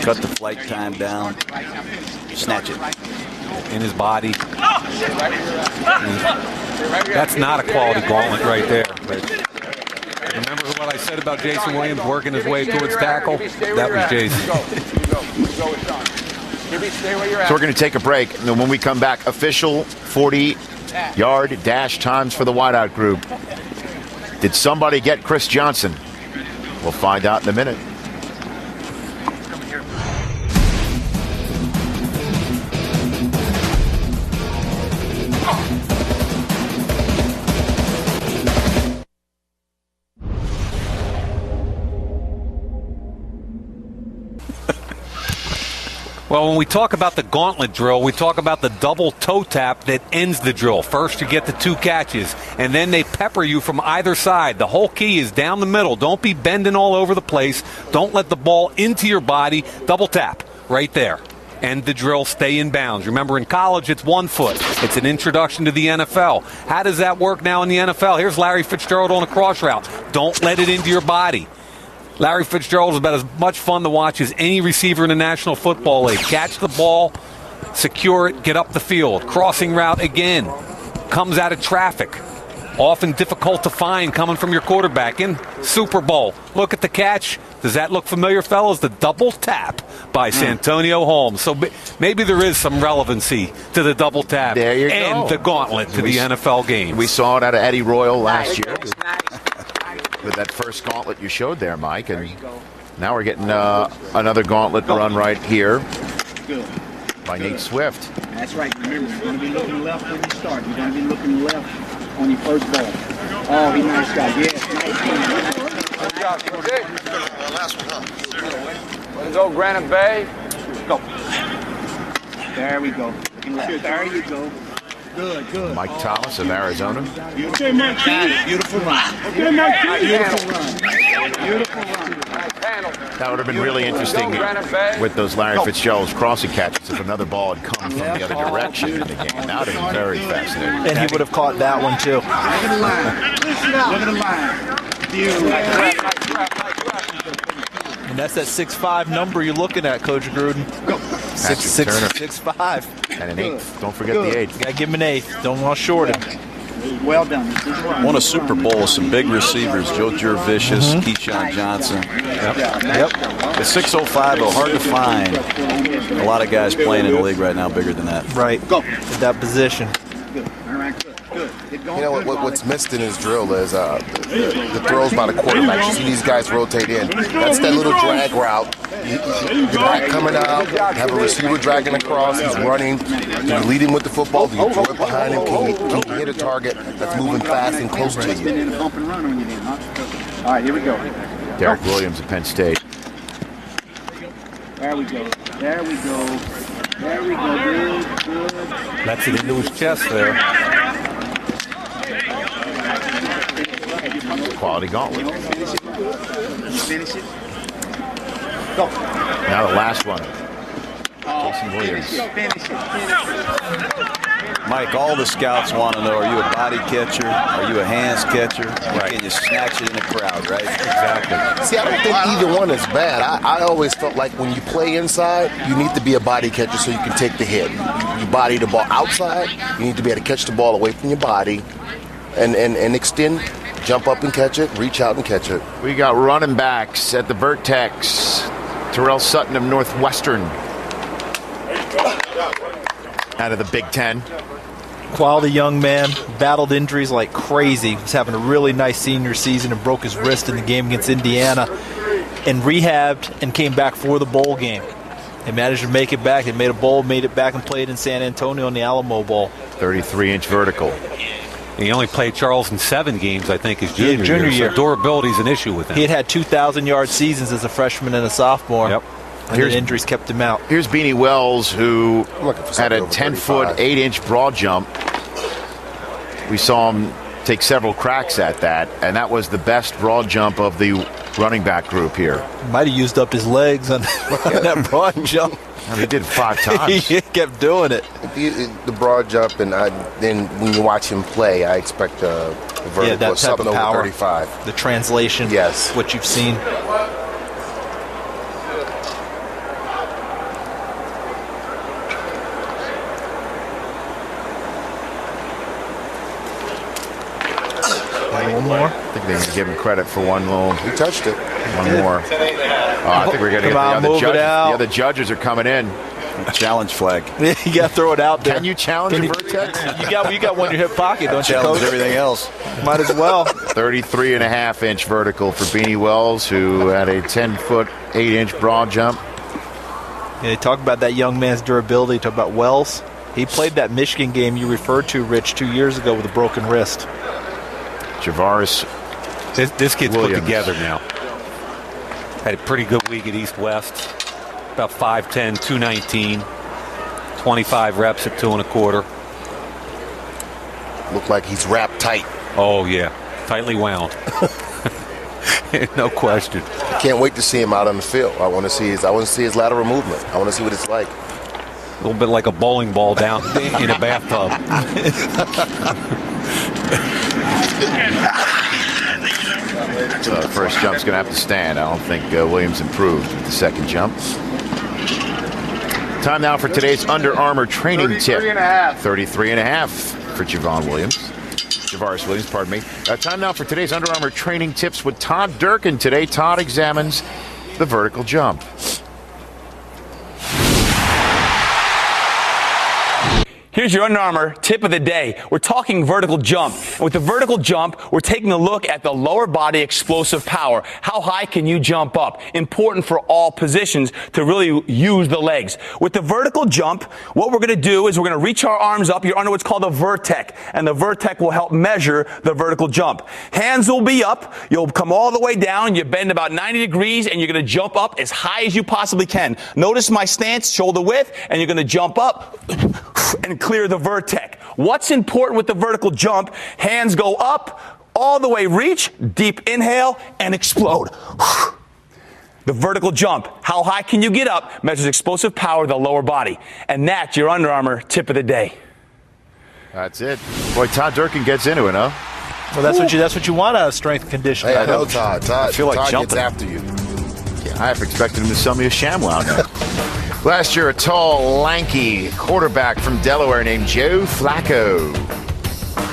cut the flight time down, snatch it. In his body. That's not a quality gauntlet right there. But remember what I said about Jason Williams working his way towards tackle? That was Jason. So we're going to take a break, and then when we come back, official 40-yard dash times for the wideout group. Did somebody get Chris Johnson? We'll find out in a minute. Well, when we talk about the gauntlet drill, we talk about the double toe tap that ends the drill. First, you get the 2 catches, and then they pepper you from either side. The whole key is down the middle. Don't be bending all over the place. Don't let the ball into your body. Double tap right there. End the drill, stay in bounds. Remember, in college, it's 1 foot. It's an introduction to the NFL. How does that work now in the NFL? Here's Larry Fitzgerald on a cross route. Don't let it into your body. Larry Fitzgerald is about as much fun to watch as any receiver in the National Football League. Catch the ball, secure it, get up the field. Crossing route again. Comes out of traffic. Often difficult to find coming from your quarterback in Super Bowl. Look at the catch. Does that look familiar, fellas? The double tap by Santonio Holmes. So maybe there is some relevancy to the double tap and the gauntlet to the NFL game. We saw it out of Eddie Royal last year. With that first gauntlet you showed there, Mike. And now we're getting another gauntlet run right here by Nate Swift. That's right. Remember, you're going to be looking left when you start. You're going to be looking left on your first ball. Oh, he nice guy. Yes, nice guy. Last one, huh? Let's go, Granite Bay. Go. There we go. There you go. Good, good. Mike Thomas of Arizona. Okay, Mike. Beautiful run. Okay, Mike. Beautiful run. Beautiful run. That would have been really interesting with those Larry Fitzgerald's crossing catches if another ball had come from the other direction in the game. That would have been very fascinating. And he would have caught that one, too. Look at the line. Look at the line. Beautiful. And that's that 6'5" number you're looking at, Coach Gruden. 6'5". And an 8th. Don't forget the 8th. Got to give him an 8th. Don't want to short him. Well done. Won a Super Bowl with some big receivers, Joe Jurevicius, Keyshawn Johnson. Yep. The 605, though, hard to find. A lot of guys playing in the league right now bigger than that. Right. Go. At that position. Good. All right, good. You know what's missed in his drill is the throws by the quarterback. You see these guys rotate in. That's that little drag route. The back coming out, have a receiver dragging across. He's running. Do you lead him with the football? Do you throw it behind him? Can you hit a target that's moving fast and close to you? All right, here we go. Derek Williams of Penn State. There we go. There we go. There we go. Good, good. That's it into his chest there. Quality gauntlet. Finish it. Go. Now the last one. Jason Williams. Finish it. Mike, all the scouts want to know, are you a body catcher? Are you a hands catcher? Right. Can you snatch it in the crowd, right? Exactly. See, I don't think either one is bad. I always felt like when you play inside, you need to be a body catcher so you can take the hit. You body the ball outside, you need to be able to catch the ball away from your body and extend, jump up and catch it, reach out and catch it. We got running backs at the Vertex. Terrell Sutton of Northwestern. Out of the Big Ten. Quality young man, battled injuries like crazy. Was having a really nice senior season and broke his wrist in the game against Indiana and rehabbed and came back for the bowl game. They managed to make it back. They made a bowl, made it back and played in San Antonio in the Alamo Bowl. 33-inch vertical. He only played Charles in 7 games, I think, his junior year. So durability is an issue with him. He had 2,000-yard seasons as a freshman and a sophomore. Yep. And injuries kept him out. Here's Beanie Wells, who had a 10-foot, 8-inch broad jump. We saw him take several cracks at that, and that was the best broad jump of the running back group here. Might have used up his legs on that broad jump. And he did 5 times. He kept doing it. The broad jump, and then when you watch him play, I expect a vertical that of something type of power, over 35. The translation, yes, what you've seen. One more. I think they need to give him credit for one little. He touched it. One more. I think we're going to get the other judges are coming in. Challenge flag. You got to throw it out there. Can you challenge a vertex? You got one in your hip pocket, don't you, challenge Coach? Everything else. Might as well. 33.5-inch vertical for Beanie Wells, who had a 10-foot, 8-inch broad jump. Yeah, they talk about that young man's durability. Talk about Wells. He played that Michigan game you referred to, Rich, 2 years ago with a broken wrist. Javaris. This kid's Williams. put together now. Had a pretty good week at East West. About 5'10", 219. 25 reps at 2 1/4. Look like he's wrapped tight. Oh, yeah. Tightly wound. No question. I can't wait to see him out on the field. I want to see his lateral movement. I want to see what it's like. A little bit like a bowling ball down in a bathtub. So the first jump's going to have to stand. I don't think Williams improved with the second jump. Time now for today's Under Armour training tip. 33.5 for Javaris Williams, pardon me. Time now for today's Under Armour training tips with Todd Durkin. Today, Todd examines the vertical jump. Here's your Under Armour tip of the day. We're talking vertical jump. And with the vertical jump, we're taking a look at the lower body explosive power. How high can you jump up? Important for all positions to really use the legs. With the vertical jump, what we're going to do is we're going to reach our arms up. You're under what's called a vertec, and the vertec will help measure the vertical jump. Hands will be up. You'll come all the way down. You bend about 90 degrees, and you're going to jump up as high as you possibly can. Notice my stance, shoulder width, and you're going to jump up and clear the vertec. What's important with the vertical jump? Hands go up, all the way reach, deep inhale, and explode. The vertical jump. How high can you get up? Measures explosive power of the lower body. And that's your Under Armour tip of the day. That's it. Boy, Todd Durkin gets into it, huh? Well, that's what you want out of strength conditioning. Hey, I know Todd. I feel like Todd jumping. gets after you. Yeah, I have expected him to sell me a ShamWow now. Last year, a tall, lanky quarterback from Delaware named Joe Flacco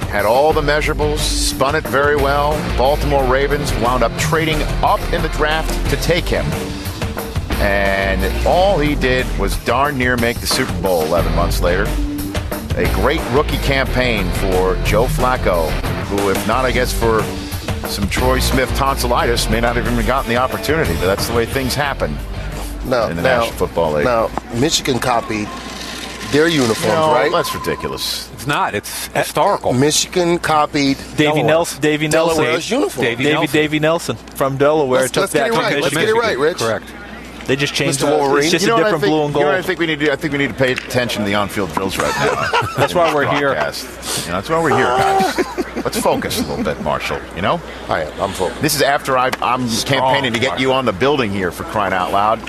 had all the measurables, spun it very well. Baltimore Ravens wound up trading up in the draft to take him. And all he did was darn near make the Super Bowl 11 months later. A great rookie campaign for Joe Flacco, who, if not, I guess, for some Troy Smith tonsillitis, may not have even gotten the opportunity. But that's the way things happen. In the National Football League. Now, Michigan copied their uniforms, right? That's ridiculous. It's not. It's historical. Michigan copied Davy Nelson. Delaware's uniform. Davy Nelson from Delaware Let's get it right. Let's get it right, Rich. Correct. They just changed Mr. Wolverine. It's just a different blue and gold. You know what I think we need to do? I think we need to pay attention to the on-field drills right now. That's why we're here. That's why we're here, guys. Let's focus a little bit, Marshall. You know? I'm focused. This is after I'm campaigning to get you on the building here, for crying out loud.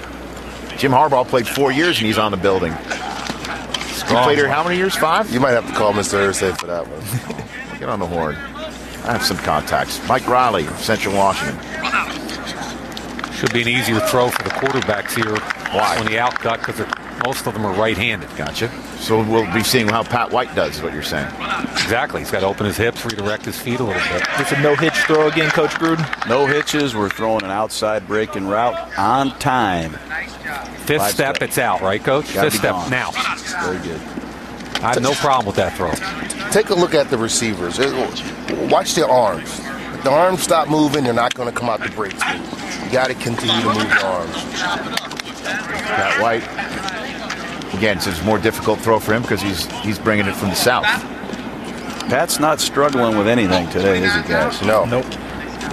Jim Harbaugh played 4 years and he's on the building. You played here how many years? 5? You might have to call Mr. Irsay for that one. Get on the horn. I have some contacts. Mike Riley, Central Washington. Should be an easier throw for the quarterbacks here. Why? On the outcut, because most of them are right-handed. Gotcha. So we'll be seeing how Pat White does, is what you're saying. Exactly. He's got to open his hips, redirect his feet a little bit. It's a no-hitch throw again, Coach Gruden? No hitches. We're throwing an outside breaking route on time. Fifth step, it's out, right, Coach? Fifth step, now. Very good. I have no problem with that throw. Take a look at the receivers. Watch their arms. If the arms stop moving, they're not going to come out the breaks. You got to continue to move your arms. Pat White. Again, it's a more difficult throw for him because he's bringing it from the south. Pat's not struggling with anything today, is he, guys? No. Nope.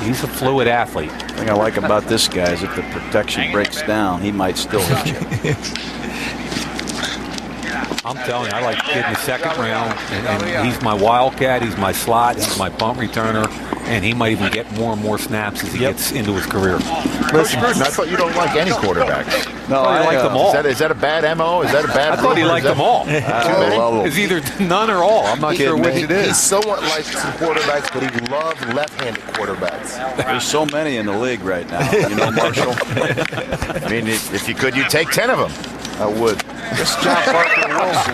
He's a fluid athlete. The thing I like about this guy is if the protection breaks down, he might still hit you. I'm telling you, I like the kid in the second round, and he's my wildcat, he's my slot, he's my punt returner. And he might even get more and more snaps as he gets into his career. Listen, I thought you don't like any quarterbacks. No, I like them all. Is that a bad MO? Is that a bad? I thought he liked them all. Too many? It's either none or all. I'm not sure which it is. He somewhat likes some quarterbacks, but he loves left-handed quarterbacks. There's so many in the league right now. You know, Marshall. I mean, if you could, you'd take 10 of them. I would. This is John Parker Wilson.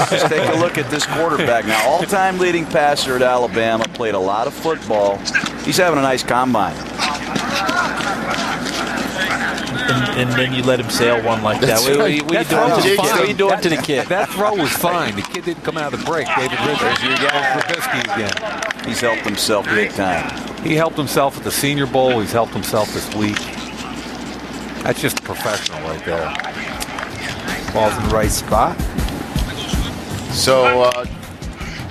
Just take a look at this quarterback. Now, all-time leading passer at Alabama, played a lot of football. He's having a nice combine. And then you let him sail one like that. What are you doing to the kid? That throw was fine. The kid didn't come out of the break. David Richards, you got Trubisky again. He's helped himself big time. He helped himself at the Senior Bowl. He's helped himself this week. That's just a professional right there. Ball's in the right spot. So,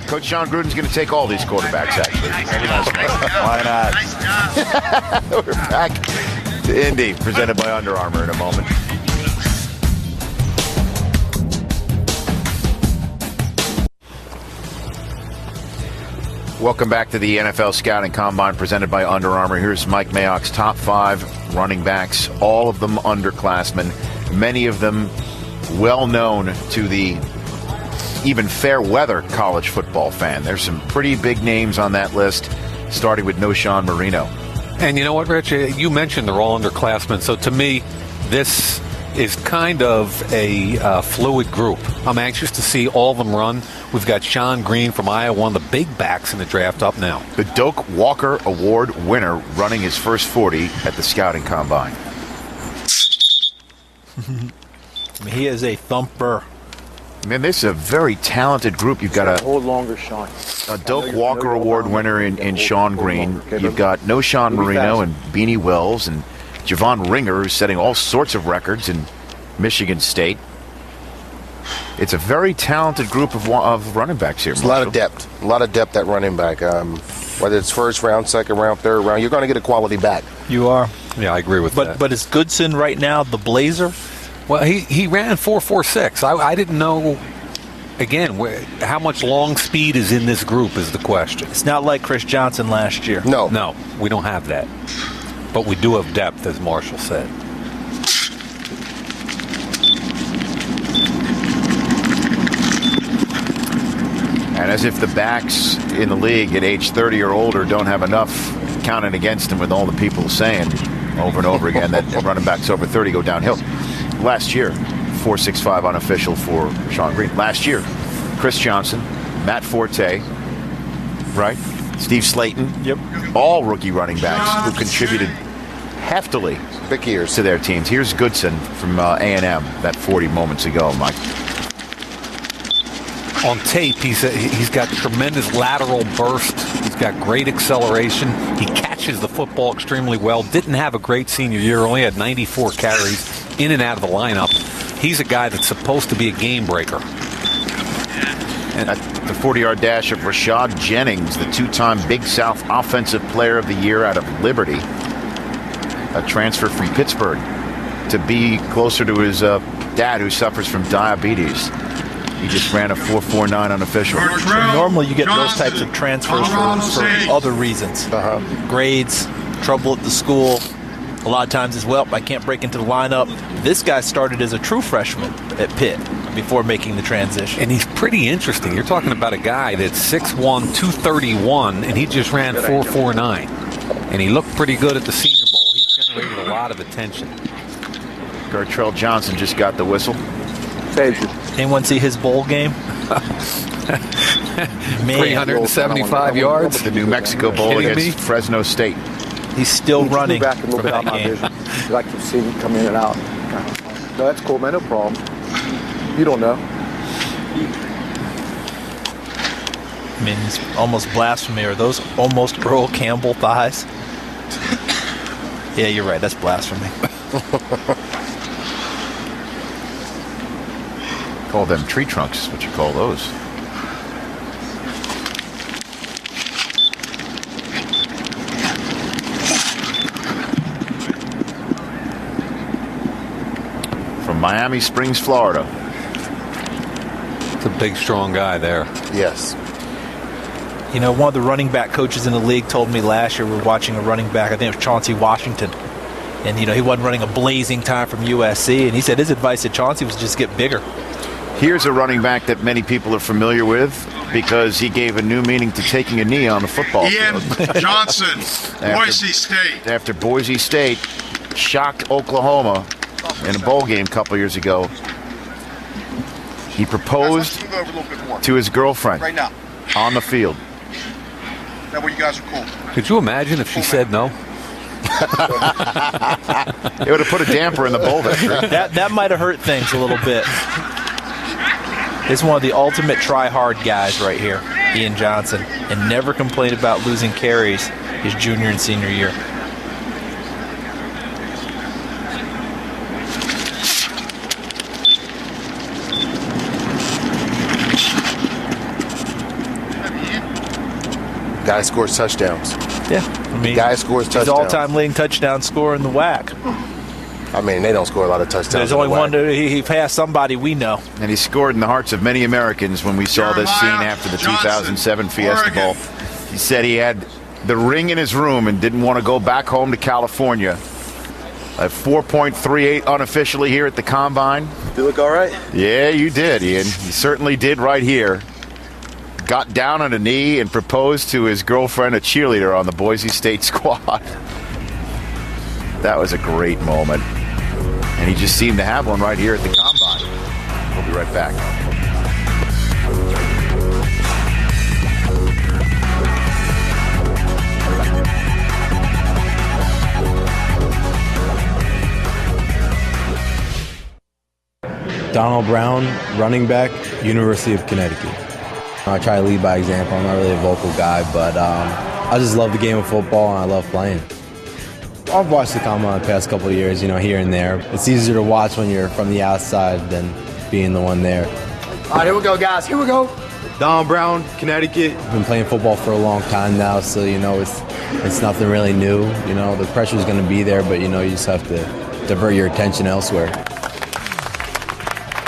Coach John Gruden's going to take all these quarterbacks, actually. Why not? We're back to Indy, presented by Under Armour in a moment. Welcome back to the NFL Scouting Combine presented by Under Armour. Here's Mike Mayock's top 5 running backs, all of them underclassmen, many of them well known to the even fair weather college football fan. There's some pretty big names on that list, starting with Knowshon Moreno. And you know what, Rich? You mentioned they're all underclassmen. So to me, this is kind of a fluid group. I'm anxious to see all of them run. We've got Sean Green from Iowa, one of the big backs in the draft, up now. The Doak Walker Award winner running his first 40 at the Scouting Combine. He is a thumper. Man, this is a very talented group. You've got Hold longer, Sean. a Doak Walker Award winner in Sean Green. You've got Knowshon Moreno and Beanie Wells and Javon Ringer, who's setting all sorts of records in Michigan State. It's a very talented group of running backs here. There's a lot of depth. A lot of depth at running back. Whether it's first round, second round, third round, you're going to get a quality back. You are. Yeah, I agree with that. But is Goodson right now the Blazer? Well, he ran 4.46. I didn't know, again, how much long speed is in this group is the question. It's not like Chris Johnson last year. No, we don't have that. But we do have depth, as Marshall said. And as if the backs in the league at age 30 or older don't have enough counting against them with all the people saying over and over again that running backs over 30 go downhill. Last year, 4.65 unofficial for Sean Green. Last year, Chris Johnson, Matt Forte, right? Steve Slayton. Yep. All rookie running backs who contributed heftily big years to their teams. Here's Goodson from A&M, that 40 moments ago, Mike. On tape, he's got tremendous lateral burst. He's got great acceleration. He catches the football extremely well. Didn't have a great senior year. Only had 94 carries in and out of the lineup. He's a guy that's supposed to be a game breaker. And the 40-yard dash of Rashad Jennings, the two-time Big South Offensive Player of the Year out of Liberty, a transfer from Pittsburgh to be closer to his dad, who suffers from diabetes. He just ran a 4.49 unofficial. Normally you get those types of transfers for other reasons. Grades, trouble at the school. A lot of times as well, I can't break into the lineup. This guy started as a true freshman at Pitt before making the transition. And he's pretty interesting. You're talking about a guy that's 6'1", 231, and he just ran 4.49. And he looked pretty good at the Senior Bowl. He's generated a lot of attention. Gartrell Johnson just got the whistle. Anyone see his bowl game? 375 yards. The New Mexico Bowl against Fresno State. He's still running back a little bit out my vision. I keep seeing him come in and out. No, that's cool, man. No problem. You don't know. I mean, it's almost blasphemy. Are those almost Earl Campbell thighs? Yeah, you're right. That's blasphemy. Call them tree trunks, is what you call those. From Miami Springs, Florida. It's a big, strong guy there. Yes. You know, one of the running back coaches in the league told me last year we were watching a running back, I think it was Chauncey Washington. And, you know, he wasn't running a blazing time from USC. And he said his advice to Chauncey was just get bigger. Here's a running back that many people are familiar with because he gave a new meaning to taking a knee on the football Ian field. Johnson, Boise State. After Boise State shocked Oklahoma in a bowl game a couple years ago, he proposed to his girlfriend Right now. on the field. That way you guys are cool. Could you imagine if she said no? It would have put a damper in the bowl victory. That might have hurt things a little bit. This is one of the ultimate try-hard guys right here, Ian Johnson, and never complained about losing carries his junior and senior year. Guy scores touchdowns. Yeah, I mean, guy scores touchdowns. He's all-time leading touchdown scorer in the WAC. I mean, they don't score a lot of touchdowns. There's only one. He passed somebody we know. And he scored in the hearts of many Americans when we saw this scene after the 2007 Fiesta Bowl. He said he had the ring in his room and didn't want to go back home to California. At 4.38 unofficially here at the Combine. You look all right? Yeah, you did, Ian. You certainly did right here. Got down on a knee and proposed to his girlfriend, a cheerleader on the Boise State squad. That was a great moment. And he just seemed to have one right here at the Combine. We'll be right back. Donald Brown, running back, University of Connecticut. I try to lead by example. I'm not really a vocal guy, but I just love the game of football and I love playing. I've watched the Combine the past couple of years, you know, here and there. It's easier to watch when you're from the outside than being the one there. All right, here we go, guys. Here we go. Donald Brown, Connecticut. I've been playing football for a long time now, so, you know, it's nothing really new. You know, the pressure's going to be there, but, you know, you just have to divert your attention elsewhere.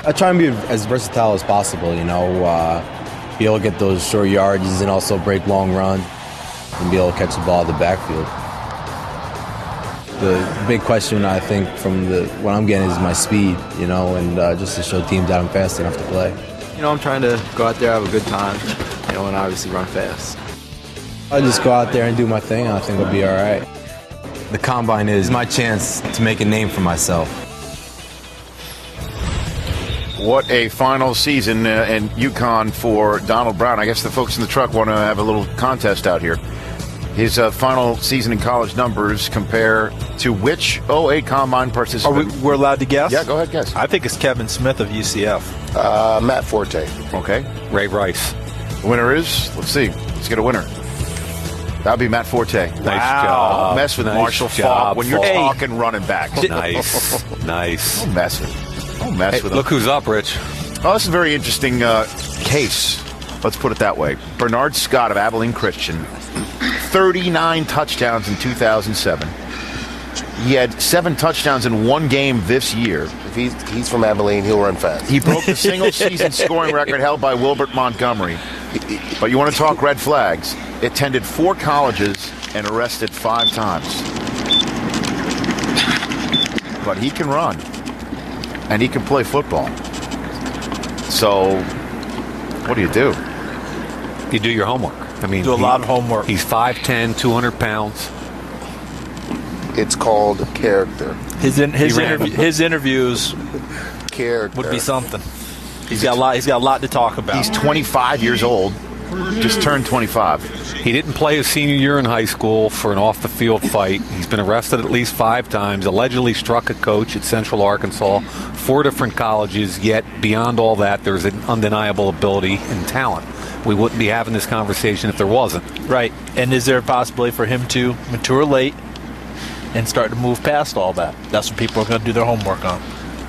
I try and be as versatile as possible, you know, be able to get those short yardages and also break long runs and be able to catch the ball in the backfield. The big question, I think, from what I'm getting is my speed, you know, and just to show teams that I'm fast enough to play. You know, I'm trying to go out there, have a good time, you know, and obviously run fast. I just go out there and do my thing, and I think I'll be all right. The Combine is my chance to make a name for myself. What a final season in UConn for Donald Brown. I guess the folks in the truck want to have a little contest out here. His final season in college numbers compare to which 08 Combine participant? We're allowed to guess? Yeah, go ahead, guess. I think it's Kevin Smith of UCF. Matt Forte. Okay. Ray Rice. The winner is, let's see, let's get a winner. That would be Matt Forte. Nice job. Don't mess with Nice Marshall job, Faulk when you're Faulk. talking running backs. Nice. Nice. Don't mess with him. Don't mess with him. Look who's up, Rich. Oh, this is a very interesting case. Let's put it that way. Bernard Scott of Abilene Christian, 39 touchdowns in 2007. He had 7 touchdowns in one game this year. If he's from Abilene, he'll run fast. He broke the single-season scoring record held by Wilbert Montgomery. But you want to talk red flags? Attended 4 colleges and arrested 5 times. But he can run. And he can play football. So, what do you do? You do your homework. I mean, do a lot of homework. He's 5'10", 200 pounds. It's called character. His interviews character would be something. He's got a lot to talk about. He's 25 years old. Just turned 25. He didn't play his senior year in high school for an off-the-field fight. He's been arrested at least 5 times, allegedly struck a coach at Central Arkansas, 4 different colleges, yet beyond all that, there's an undeniable ability and talent. We wouldn't be having this conversation if there wasn't. Right. And is there a possibility for him to mature late and start to move past all that? That's what people are going to do their homework on.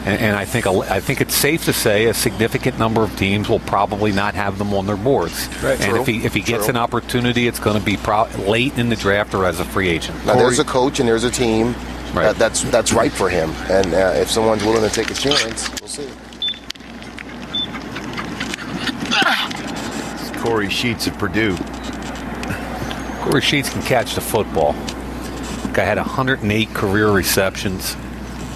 And I think it's safe to say a significant number of teams will probably not have them on their boards. Right. And True. if he gets an opportunity, it's going to be late in the draft or as a free agent. Now, there's a coach and there's a team Right. that's right for him. And if someone's willing to take a chance, we'll see. Corey Sheets of Purdue. Rasheeds can catch the football. Guy had 108 career receptions.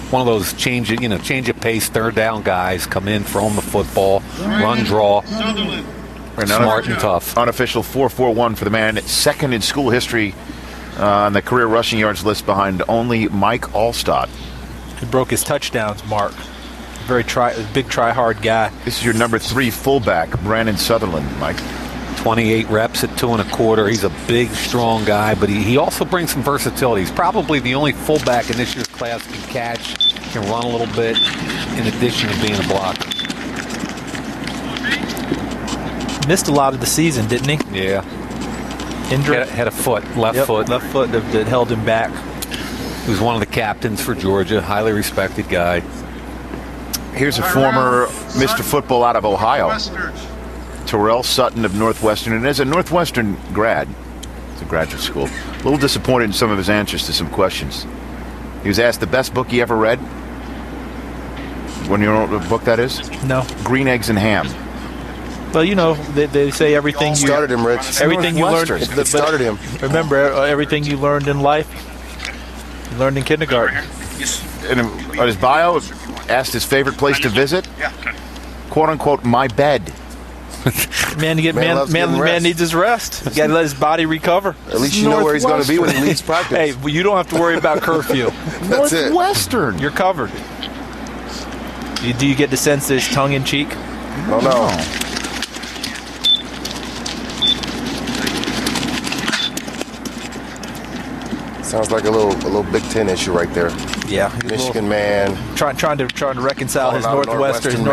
One of those change of pace, third down guys come in, throw him the football, run, draw. Smart and tough. Unofficial 4.41 for the man. Second in school history on the career rushing yards list behind only Mike Allstott. He broke his touchdowns mark. Big try-hard guy. This is your number 3 fullback, Brandon Sutherland, Mike. 28 reps at 2 1/4. He's a big, strong guy, but he also brings some versatility. He's probably the only fullback in this year's class who can catch, can run a little bit, in addition to being a blocker. Missed a lot of the season, didn't he? Yeah. Injured. Had a foot, left foot that held him back. He was one of the captains for Georgia, highly respected guy. Here's a former Mr. Football out of Ohio, Terrell Sutton of Northwestern, and as a Northwestern grad, it's a graduate school, a little disappointed in some of his answers to some questions. He was asked the best book he ever read. When you know what book that is? No. Green Eggs and Ham. Well, they say everything started him, Rich. Everything you learned. It started him. Remember, everything you learned in life, you learned in kindergarten. And on his bio, asked his favorite place to visit, quote unquote, my bed. Man needs his rest. You got to let his body recover. At least you know where he's going to be when he leaves practice. Hey, well, you don't have to worry about curfew. That's it. Northwestern. You're covered. Do you get the sense that it's tongue in cheek? Oh no. Sounds like a little Big Ten issue right there. Yeah, Michigan man trying to reconcile his Northwestern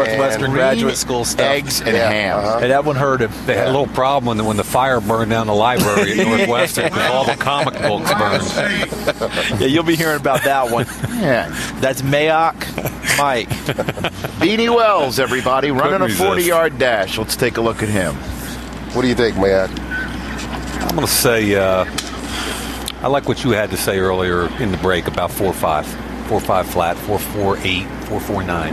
graduate school stuff. Eggs and ham. And that one hurt him. They had a little problem when the fire burned down the library at Northwestern because all the comic books burned. Yeah, you'll be hearing about that one. Yeah, that's Mayock Mike. Beanie Wells, everybody, running a 40-yard dash. Let's take a look at him. What do you think, Mayock? I'm going to say I like what you had to say earlier in the break about 4.5. 4.5 flat, 4.48, 4.49.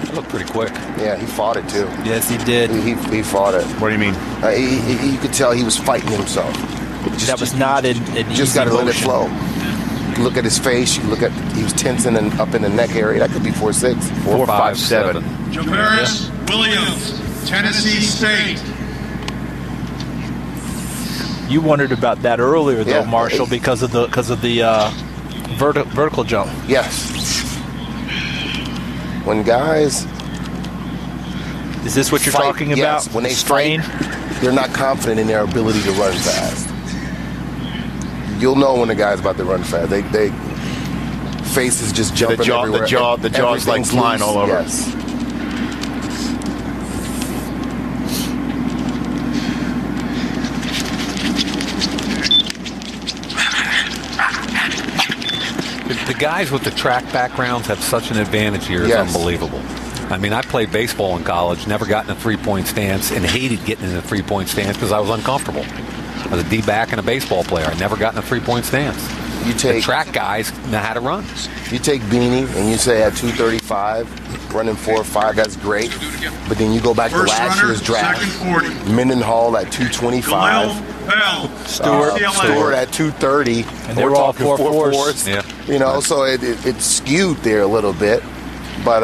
That looked pretty quick. Yeah, he fought it too. Yes, he did. He fought it. What do you mean? You could tell he was fighting himself. That was not in just got to let it flow. You look at his face. You look at he was tensing and up in the neck area. That could be 4.6, 4.57. Javaris Williams, Tennessee State. You wondered about that earlier, though, Marshall, because of the vertical jump. Yes. When guys, is this what you're talking about? Yes. When they strain, they're not confident in their ability to run fast. You'll know when the guy's about to run fast. They face is just jumping everywhere. The jaw's like flying all over. Yes. The guys with the track backgrounds have such an advantage here. It's unbelievable. I mean, I played baseball in college, never got in a three-point stance, and hated getting in a three-point stance because I was uncomfortable. I was a D-back and a baseball player. I never got in a three-point stance. The track guys know how to run. You take Beanie and you say at 235, running 4.5, that's great. But then you go back to last year's draft. Mendenhall at 225. Stewart at 230. And they were all 4.4s. Yeah. You know, so it skewed there a little bit. But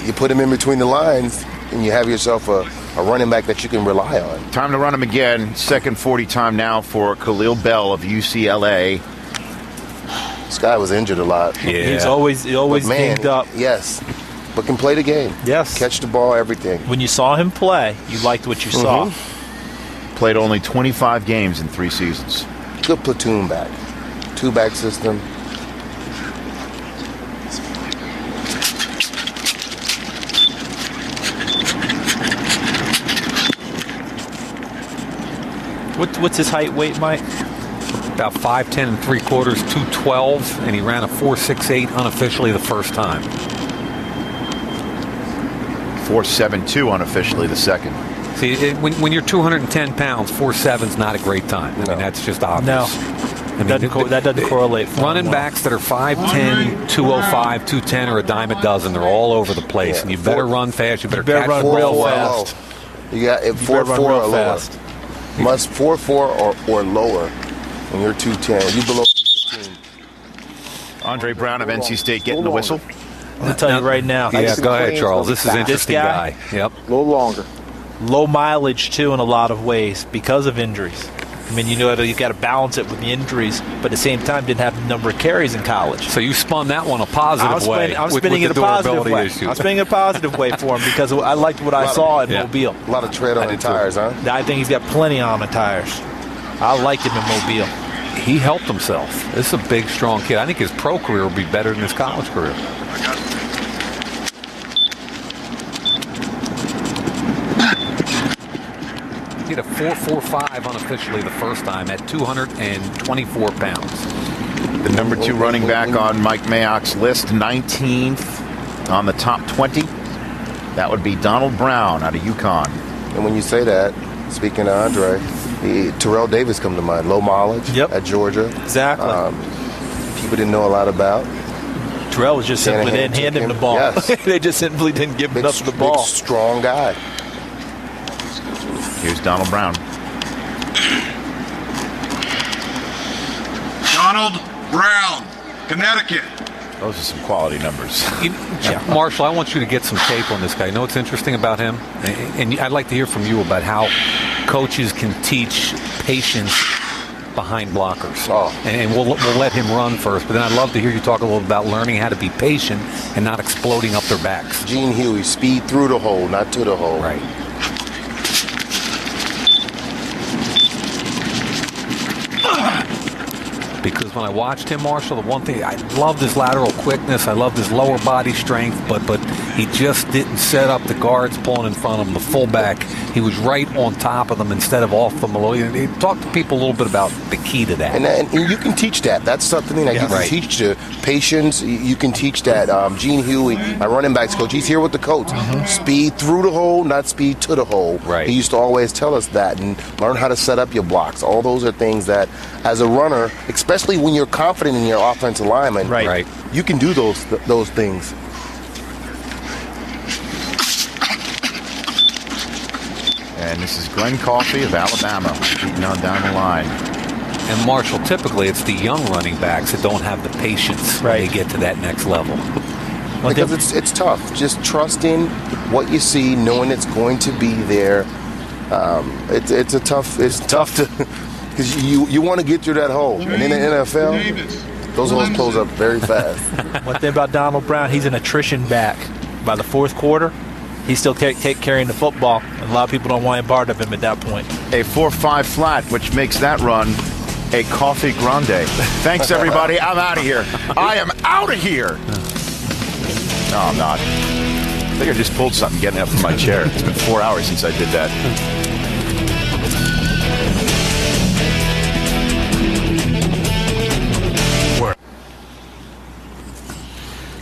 you put him in between the lines and you have yourself a running back that you can rely on. Time to run him again. Second 40 time now for Khalil Bell of UCLA. This guy was injured a lot. Yeah. He's always dinged up. Yes. But can play the game. Yes. Catch the ball, everything. When you saw him play, you liked what you saw. Played only 25 games in 3 seasons. Good platoon back. 2-back system. What's his height, weight, Mike? About 5'10 3/4, 212, and he ran a 4.68 unofficially the first time. 4.72 unofficially the second. See, when you're 210 pounds, 4.7's not a great time. I mean, that's just obvious. No. That doesn't correlate. Running backs that are 5'10", 205, 210 are a dime a dozen. They're all over the place. And you better run fast. You better catch run real fast. You got 4.4 or lower. Must 4.4 or lower when you're 210. You below 215. Andre Brown of NC State getting the whistle. I'll tell you right now. Yeah, go ahead, Charles. This is an interesting guy. Yep. A little longer. Low mileage, too, in a lot of ways because of injuries. I mean, you got to balance it with the injuries, but at the same time, didn't have the number of carries in college. So you spun that one a positive way. I'm spinning it a positive way. I'm spinning it a positive way for him because I liked what I saw in Mobile. A lot of tread on the tires, huh? I think he's got plenty on the tires. I liked him in Mobile. He helped himself. This is a big, strong kid. I think his pro career will be better than his college career. He had a 4.45 unofficially the first time at 224 pounds. The number 2 running back on Mike Mayock's list, 19th on the top 20. That would be Donald Brown out of UConn. And when you say that, speaking of Andre, Terrell Davis come to mind. Low mileage at Georgia. Exactly. People didn't know a lot about. Terrell was just simply didn't hand him the ball. Yes. They just simply didn't give him the ball. Big, strong guy. Here's Donald Brown. Donald Brown, Connecticut. Those are some quality numbers. Marshall, I want you to get some tape on this guy. You know what's interesting about him? And I'd like to hear from you about how coaches can teach patience behind blockers. And we'll let him run first, but then I'd love to hear you talk a little about learning how to be patient and not exploding up their backs. Gene Huey, speed through the hole, not to the hole. Right. Because when I watched him, Marshall, the one thing, I loved his lateral quickness. I loved his lower body strength, but he just didn't set up the guards pulling in front of him, the fullback. He was right on top of them instead of off them. He talked to people a little bit about the key to that. And you can teach that. That's something that you can teach to patience. You can teach that. Gene Huey, my running backs coach, he's here with the coach. Speed through the hole, not speed to the hole. Right. He used to always tell us that, and learn how to set up your blocks. All those are things that, as a runner, especially when you're confident in your offensive lineman, you can do those things. And this is Glenn Coffey of Alabama shooting on down the line. And Marshall, typically it's the young running backs that don't have the patience when they get to that next level. Because it's tough. Just trusting what you see, knowing it's going to be there. It's tough to, because you want to get through that hole. And in the NFL, those holes close up very fast. One thing about Donald Brown, he's an attrition back. By the fourth quarter, he's still carrying the football, and a lot of people don't want a part of him at that point. A 4.5 flat, which makes that run a coffee grande. Thanks, everybody. I'm out of here. I am out of here. No, I'm not. I think I just pulled something getting up from my chair. It's been 4 hours since I did that.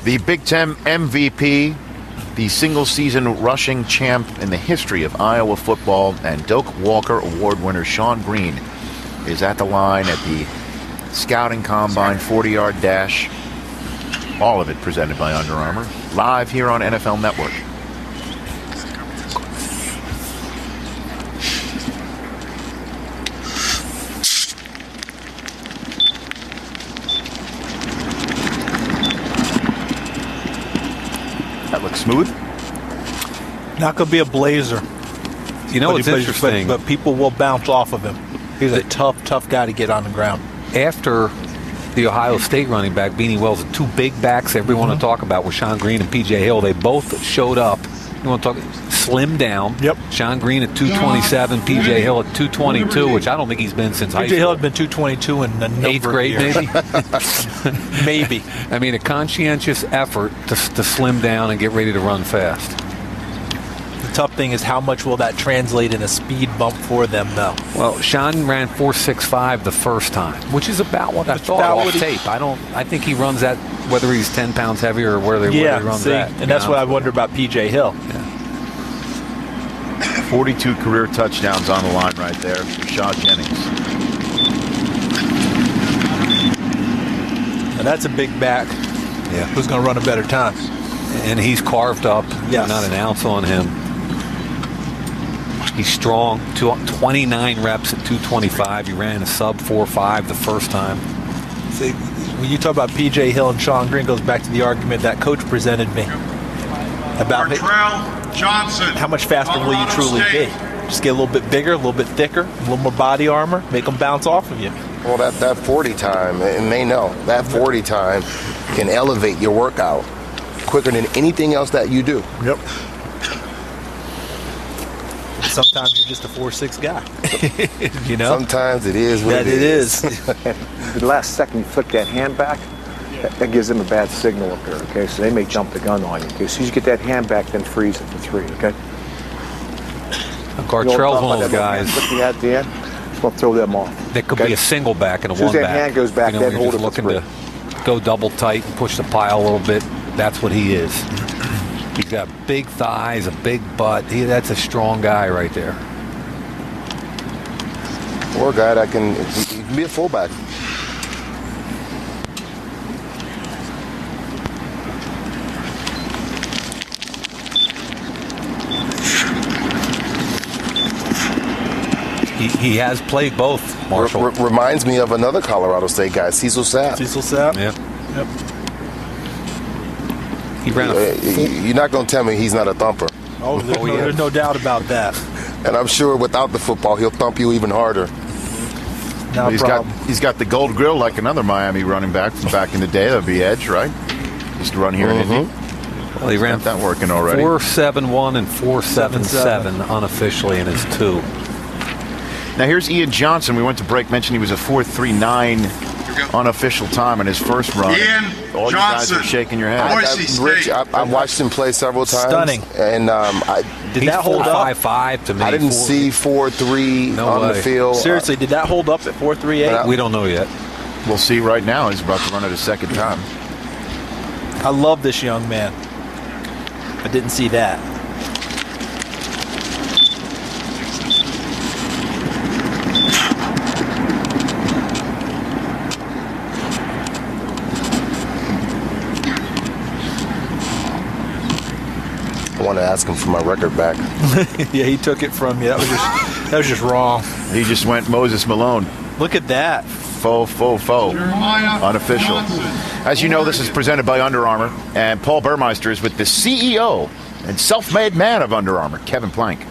The Big Ten MVP, the single-season rushing champ in the history of Iowa football, and Doak Walker Award winner Shawn Green is at the line at the Scouting Combine 40-yard dash. All of it presented by Under Armour, live here on NFL Network. That looks smooth. Not going to be a blazer. You know what's interesting? But people will bounce off of him. He's a tough guy to get on the ground. After the Ohio State running back, Beanie Wells, the two big backs everyone want to talk about were Shawn Green and P.J. Hill. They both showed up. You want to talk slim down. Yep. Shawn Green at 227, P.J. Hill at 222, which I don't think he's been since high school. P.J. Hill had been 222 in the 8th grade, maybe. Maybe. I mean, a conscientious effort to slim down and get ready to run fast. The tough thing is how much will that translate in a speed bump for them, though? Well, Shawn ran 4.65 the first time, which is about what I thought off tape. I think he runs that whether he's 10 pounds heavier or whether he runs that. And that's what I wonder about P.J. Hill. Yeah. 42 career touchdowns on the line right there for Shawn Jennings. And that's a big back. Yeah. Who's going to run a better time? And he's carved up. Yes. Not an ounce on him. He's strong. 29 reps at 225. He ran a sub 4.5 the first time. See, when you talk about P.J. Hill and Sean Green, goes back to the argument that coach presented me about Johnson. How much faster will you truly be? Just get a little bit bigger, a little bit thicker, a little more body armor, make them bounce off of you. Well, that 40 time, and they know, that 40 time can elevate your workout quicker than anything else that you do. Yep. Sometimes you're just a 4.6 guy. You know? Sometimes it is what it is. The last second you flick that hand back, that gives them a bad signal up there, okay? So they may jump the gun on you, okay? So you get that hand back, then freeze it for 3, okay? Gartrell's one of those guys. At the end, it's going to throw them off. That could be a single back and a as soon as one that back. hand goes back, you know, then you're hold just it for looking to go double tight and push the pile a little bit. That's what he is. He's got big thighs, a big butt. That's a strong guy right there. Or a guy that can be a fullback. He has played both, Marshall. Reminds me of another Colorado State guy, Cecil Sapp. Cecil Sapp? Yeah. Yep. He ran You're not going to tell me he's not a thumper. There's no doubt about that. And I'm sure without the football, he'll thump you even harder. He's got the gold grill like another Miami running back from back in the day. That'd be Edge, right? Just to run here in Indy. Well, he ran that working already. 4.71 and 4.77 unofficially in his 2. Now here's Ian Johnson. We went to break, mentioned he was a 4.39 unofficial time in his first run. Ian All Johnson, you guys are shaking your head. Rich, I watched him play several times. Stunning. And did that hold up? 5.5 to me. I didn't see 4.3 on the field. Seriously, did that hold up at 4.38? We don't know yet. We'll see right now. He's about to run it a second time. I love this young man. I didn't see that. I want to ask him for my record back. Yeah, he took it from you. That was just wrong. He just went Moses Malone. Look at that. Faux. Unofficial. As you know, this is presented by Under Armour, and Paul Burmeister is with the CEO and self-made man of Under Armour, Kevin Plank.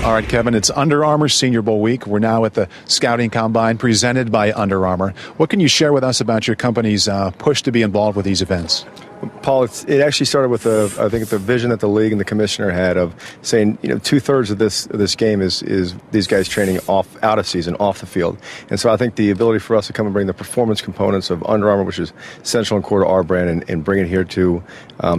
All right, Kevin, it's Under Armour Senior Bowl week. We're now at the Scouting Combine presented by Under Armour. What can you share with us about your company's push to be involved with these events? Paul, it actually started with I think the vision that the league and the commissioner had of saying, 2/3 of this game is these guys training out of season, off the field. And so I think the ability for us to come and bring the performance components of Under Armour, which is central and core to our brand, and bring it here to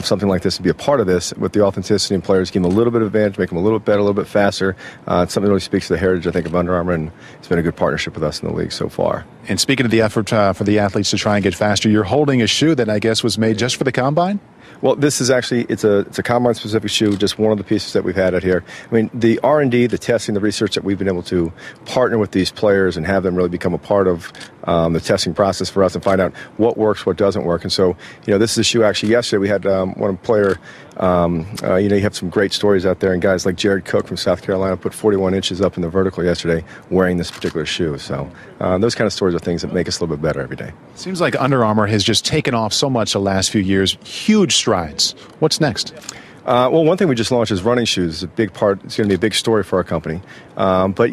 something like this to be a part of this with the authenticity and players, give them a little bit of advantage, make them a little bit better, a little bit faster. It's something that really speaks to the heritage, I think, of Under Armour, and it's been a good partnership with us in the league so far. And speaking of the effort for the athletes to try and get faster, you're holding a shoe that I guess was made just for the Combine? Well, this is actually, it's a Combine-specific shoe, just one of the pieces that we've had out here. I mean, the R&D, the testing, the research that we've been able to partner with these players and have them really become a part of the testing process for us and find out what works, what doesn't work. And so, this is a shoe actually yesterday we had one player, you have some great stories out there, and guys like Jared Cook from South Carolina put 41 inches up in the vertical yesterday wearing this particular shoe. So those kind of stories are things that make us a little bit better every day. Seems like Under Armour has just taken off so much the last few years. Huge strides. What's next? Well, one thing we just launched is running shoes. It's a big part. It's going to be a big story for our company. But,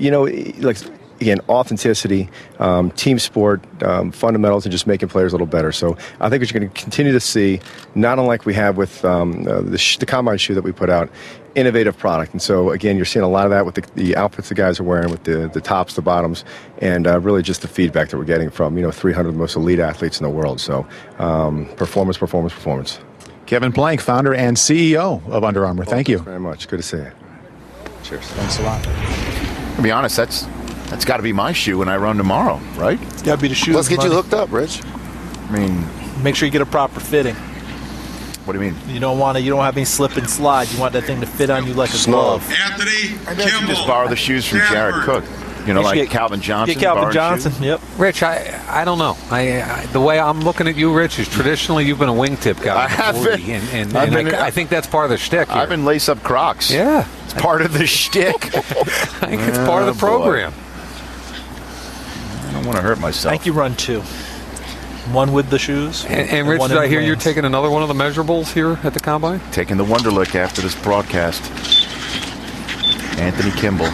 again, authenticity, team sport, fundamentals, and just making players a little better. So I think what you're going to continue to see, not unlike we have with the Combine shoe that we put out, innovative product. And so, again, you're seeing a lot of that with the outfits the guys are wearing, with the tops, the bottoms, and really just the feedback that we're getting from, 300 of the most elite athletes in the world. So performance. Kevin Plank, founder and CEO of Under Armour. Thank you. Thanks very much. Good to see you. Cheers. Thanks a lot. To be honest, that's got to be my shoe when I run tomorrow, right? Got to be the shoe. Let's get you hooked up, Rich. I mean, make sure you get a proper fitting. What do you mean? You don't have any slip and slide. You want that thing to fit on you like a glove. Anthony Kimball. Just borrow the shoes from Jared Cook. You know, like Calvin Johnson. Get Calvin Johnson. Yep. Rich, I don't know. The way I'm looking at you, Rich, is traditionally you've been a wingtip guy. I have been. And I think that's part of the shtick here. I've been lace-up Crocs. Yeah. It's part of the shtick. I think it's part of the program. I don't want to hurt myself. I think you run 2. One with the shoes. And Rich, did I hear you're taking another one of the measurables here at the Combine? Taking the Wonderlic after this broadcast. Anthony Kimball.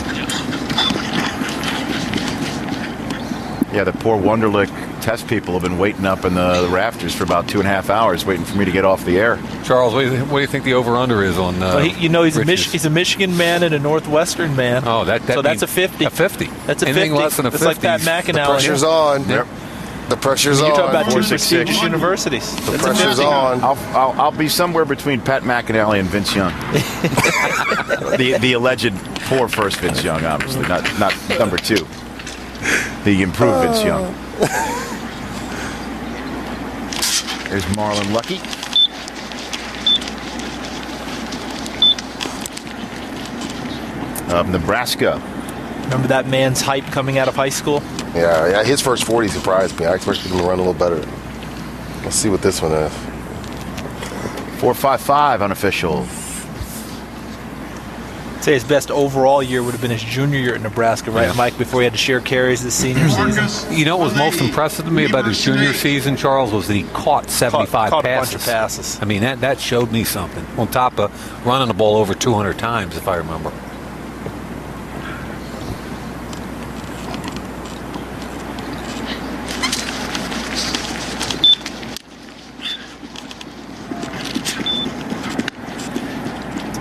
Yeah, the poor Wonderlic test people have been waiting up in the rafters for about 2.5 hours waiting for me to get off the air. Charles, what do you think the over-under is on he's a Michigan man and a Northwestern man. Oh, that's a 50. A 50. That's a Anything 50. less than a 50. It's like Pat McInally. The pressure's on. Yep. The pressure's on. You're talking about 2 prestigious universities. The pressure's on. I'll be somewhere between Pat McInally and Vince Young. the alleged poor first Vince Young, obviously, not number 2. The improved Vince Young. There's Marlon Lucky. Of Nebraska. Remember that man's hype coming out of high school? Yeah, his first 40 surprised me. I expected him to run a little better. Let's see what this one is. 4.55 unofficial. I'd say his best overall year would have been his junior year at Nebraska, right, Mike, before he had to share carries this senior season? You know what was most impressive to me about his junior season, Charles, was that he caught 75 caught passes. a bunch of passes. I mean, that showed me something. On top of running the ball over 200 times, if I remember.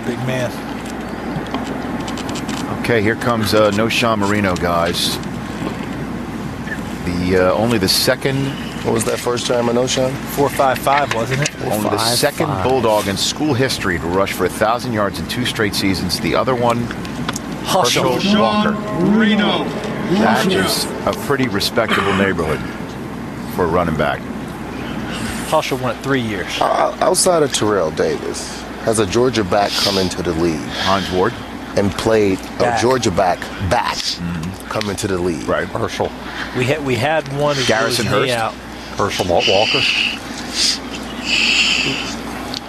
Big man. Okay, here comes no Sean Marino, guys. Only the second. What was that first time I know, Sean? 4.55, wasn't it? Only the second Bulldog in school history to rush for 1,000 yards in 2 straight seasons. The other one, Herschel Walker. Marino. That is a pretty respectable neighborhood for a running back. Herschel won it 3 years. Outside of Terrell Davis, has a Georgia back come into the league? Hines Ward. And played a Georgia back come into the league. Right, Herschel. We had one who Garrison blew his knee Hurst. out. Herschel Walker.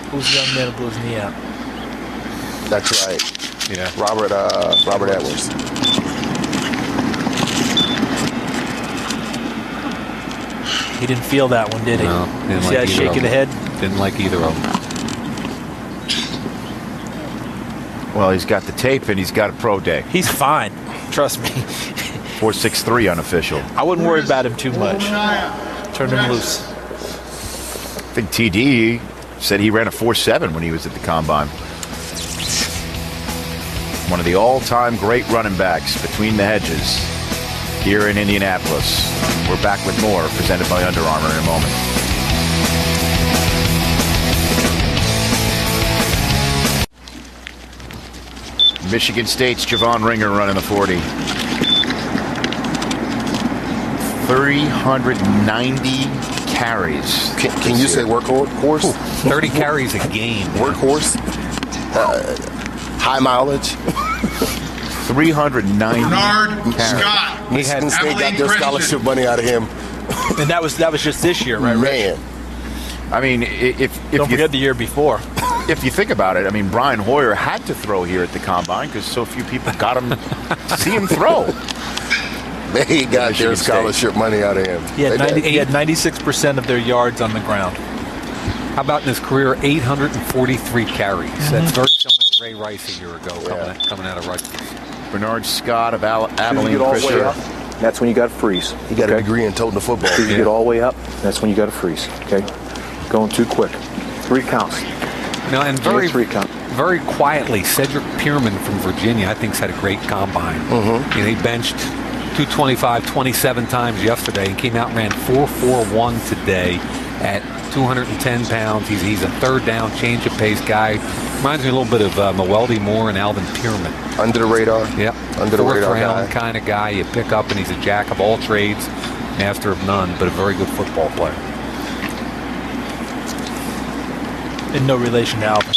Who's the young man who blew his knee out? That's right. Yeah. Robert Edwards. He didn't feel that one, did he? No, didn't See like that shake of the head? Didn't like either of them. Well, he's got the tape and he's got a pro day. He's fine. Trust me. 4.63 unofficial. I wouldn't worry about him too much. Turn him loose. I think TD said he ran a 4.7 when he was at the Combine. One of the all-time great running backs between the hedges here in Indianapolis. We're back with more, presented by Under Armour in a moment. Michigan State's Javon Ringer running the 40. 390 carries. Can you say workhorse? 30 carries a game. Workhorse? High mileage? 390 Bernard carries. Scott. Michigan State got their scholarship money out of him. And that was just this year, right, Rich? Man. I mean, if Don't you forget the year before. If you think about it, I mean, Brian Hoyer had to throw here at the Combine because so few people got him to see him throw. They got their scholarship money out of him. He had 96% of their yards on the ground. How about in his career, 843 carries? That's very similar to Ray Rice a year ago coming out of Rutgers. Bernard Scott of Abilene You get all the way Christian. up, that's when you got to freeze. He got a degree in toting the football. You get all the way up, that's when you got to freeze. Okay, going too quick. 3 counts. No, and very quietly, Cedric Pierman from Virginia, I think, had a great Combine. Mm-hmm. You know, he benched 225 27 times yesterday and came out and ran 4.41 today at 210 pounds. He's a third down, change of pace guy. Reminds me a little bit of Mewelde Moore and Alvin Pierman. Under the radar? Yep. Under the radar round guy. kind of guy you pick up, and he's a jack of all trades, master of none, but a very good football player. In no relation to Alvin.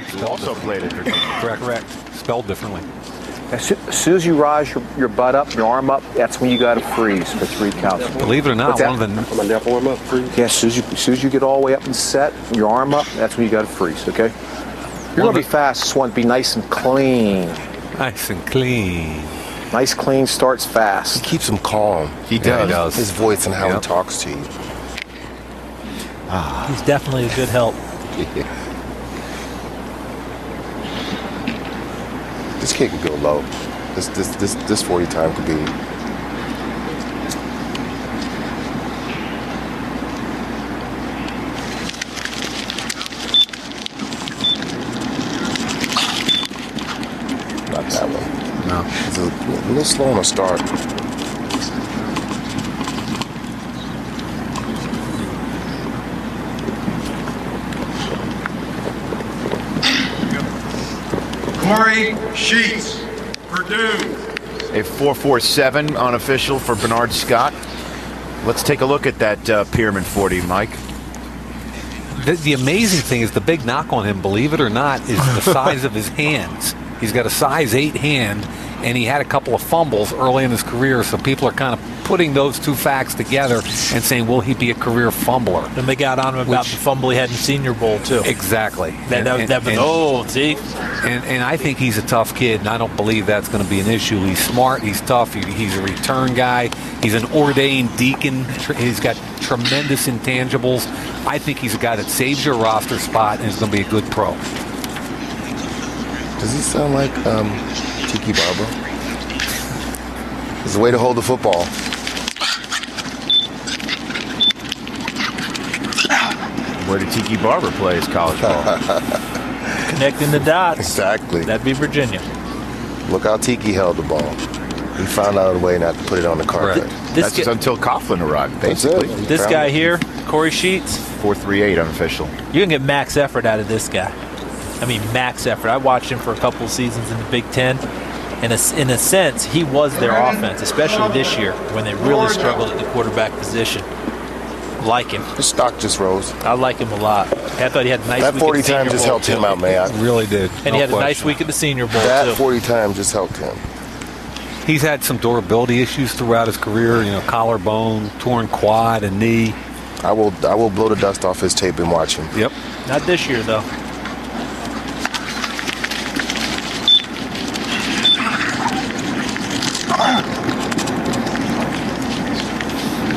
Who also played at Virginia. Correct. Spelled differently. As soon as you rise your butt up, your arm up, that's when you got to freeze for 3 counts. Believe it or not, one of the my left arm up, freeze. Yeah, as soon as you get all the way up and set, your arm up, that's when you got to freeze. Okay. You're gonna be fast. Just want to be nice and clean. Nice and clean. Nice, clean starts fast. He keeps him calm. He does. His voice and how he talks to you. He's definitely a good help. This kid could go low. This 40 time could be. Not that one. No. It's a little slow on the start. Corey Sheets, Purdue. A 4.47 unofficial for Bernard Scott. Let's take a look at that Pyramid 40, Mike. The amazing thing is the big knock on him, believe it or not, is the size of his hands. He's got a size 8 hand, and he had a couple of fumbles early in his career, so people are kind of putting those two facts together and saying, will he be a career fumbler? And they got on him about the fumble he had in Senior Bowl, too. Exactly. See? And I think he's a tough kid, and I don't believe that's going to be an issue. He's smart, he's tough, he's a return guy, he's an ordained deacon, he's got tremendous intangibles. I think he's a guy that saves your roster spot and is going to be a good pro. Does he sound like Tiki Barber? It's a way to hold the football. Where did Tiki Barber play his college ball? Connecting the dots. Exactly. That'd be Virginia. Look how Tiki held the ball. He found out a way not to put it on the carpet. That's just until Coughlin arrived, basically. This guy here, Corey Sheets. 4.38 unofficial. You can get max effort out of this guy. I mean, max effort. I watched him for a couple of seasons in the Big Ten. In a sense, he was their offense, especially this year when they really struggled at the quarterback position. Like him. His stock just rose. I like him a lot. I thought he had a nice that week 40 at the Senior time just Bowl, helped him out, man. Really did. And he had a nice week at the Senior Bowl, that too. 40 time just helped him. He's had some durability issues throughout his career, collarbone, torn quad, and knee. I will blow the dust off his tape and watch him. Yep. Not this year, though.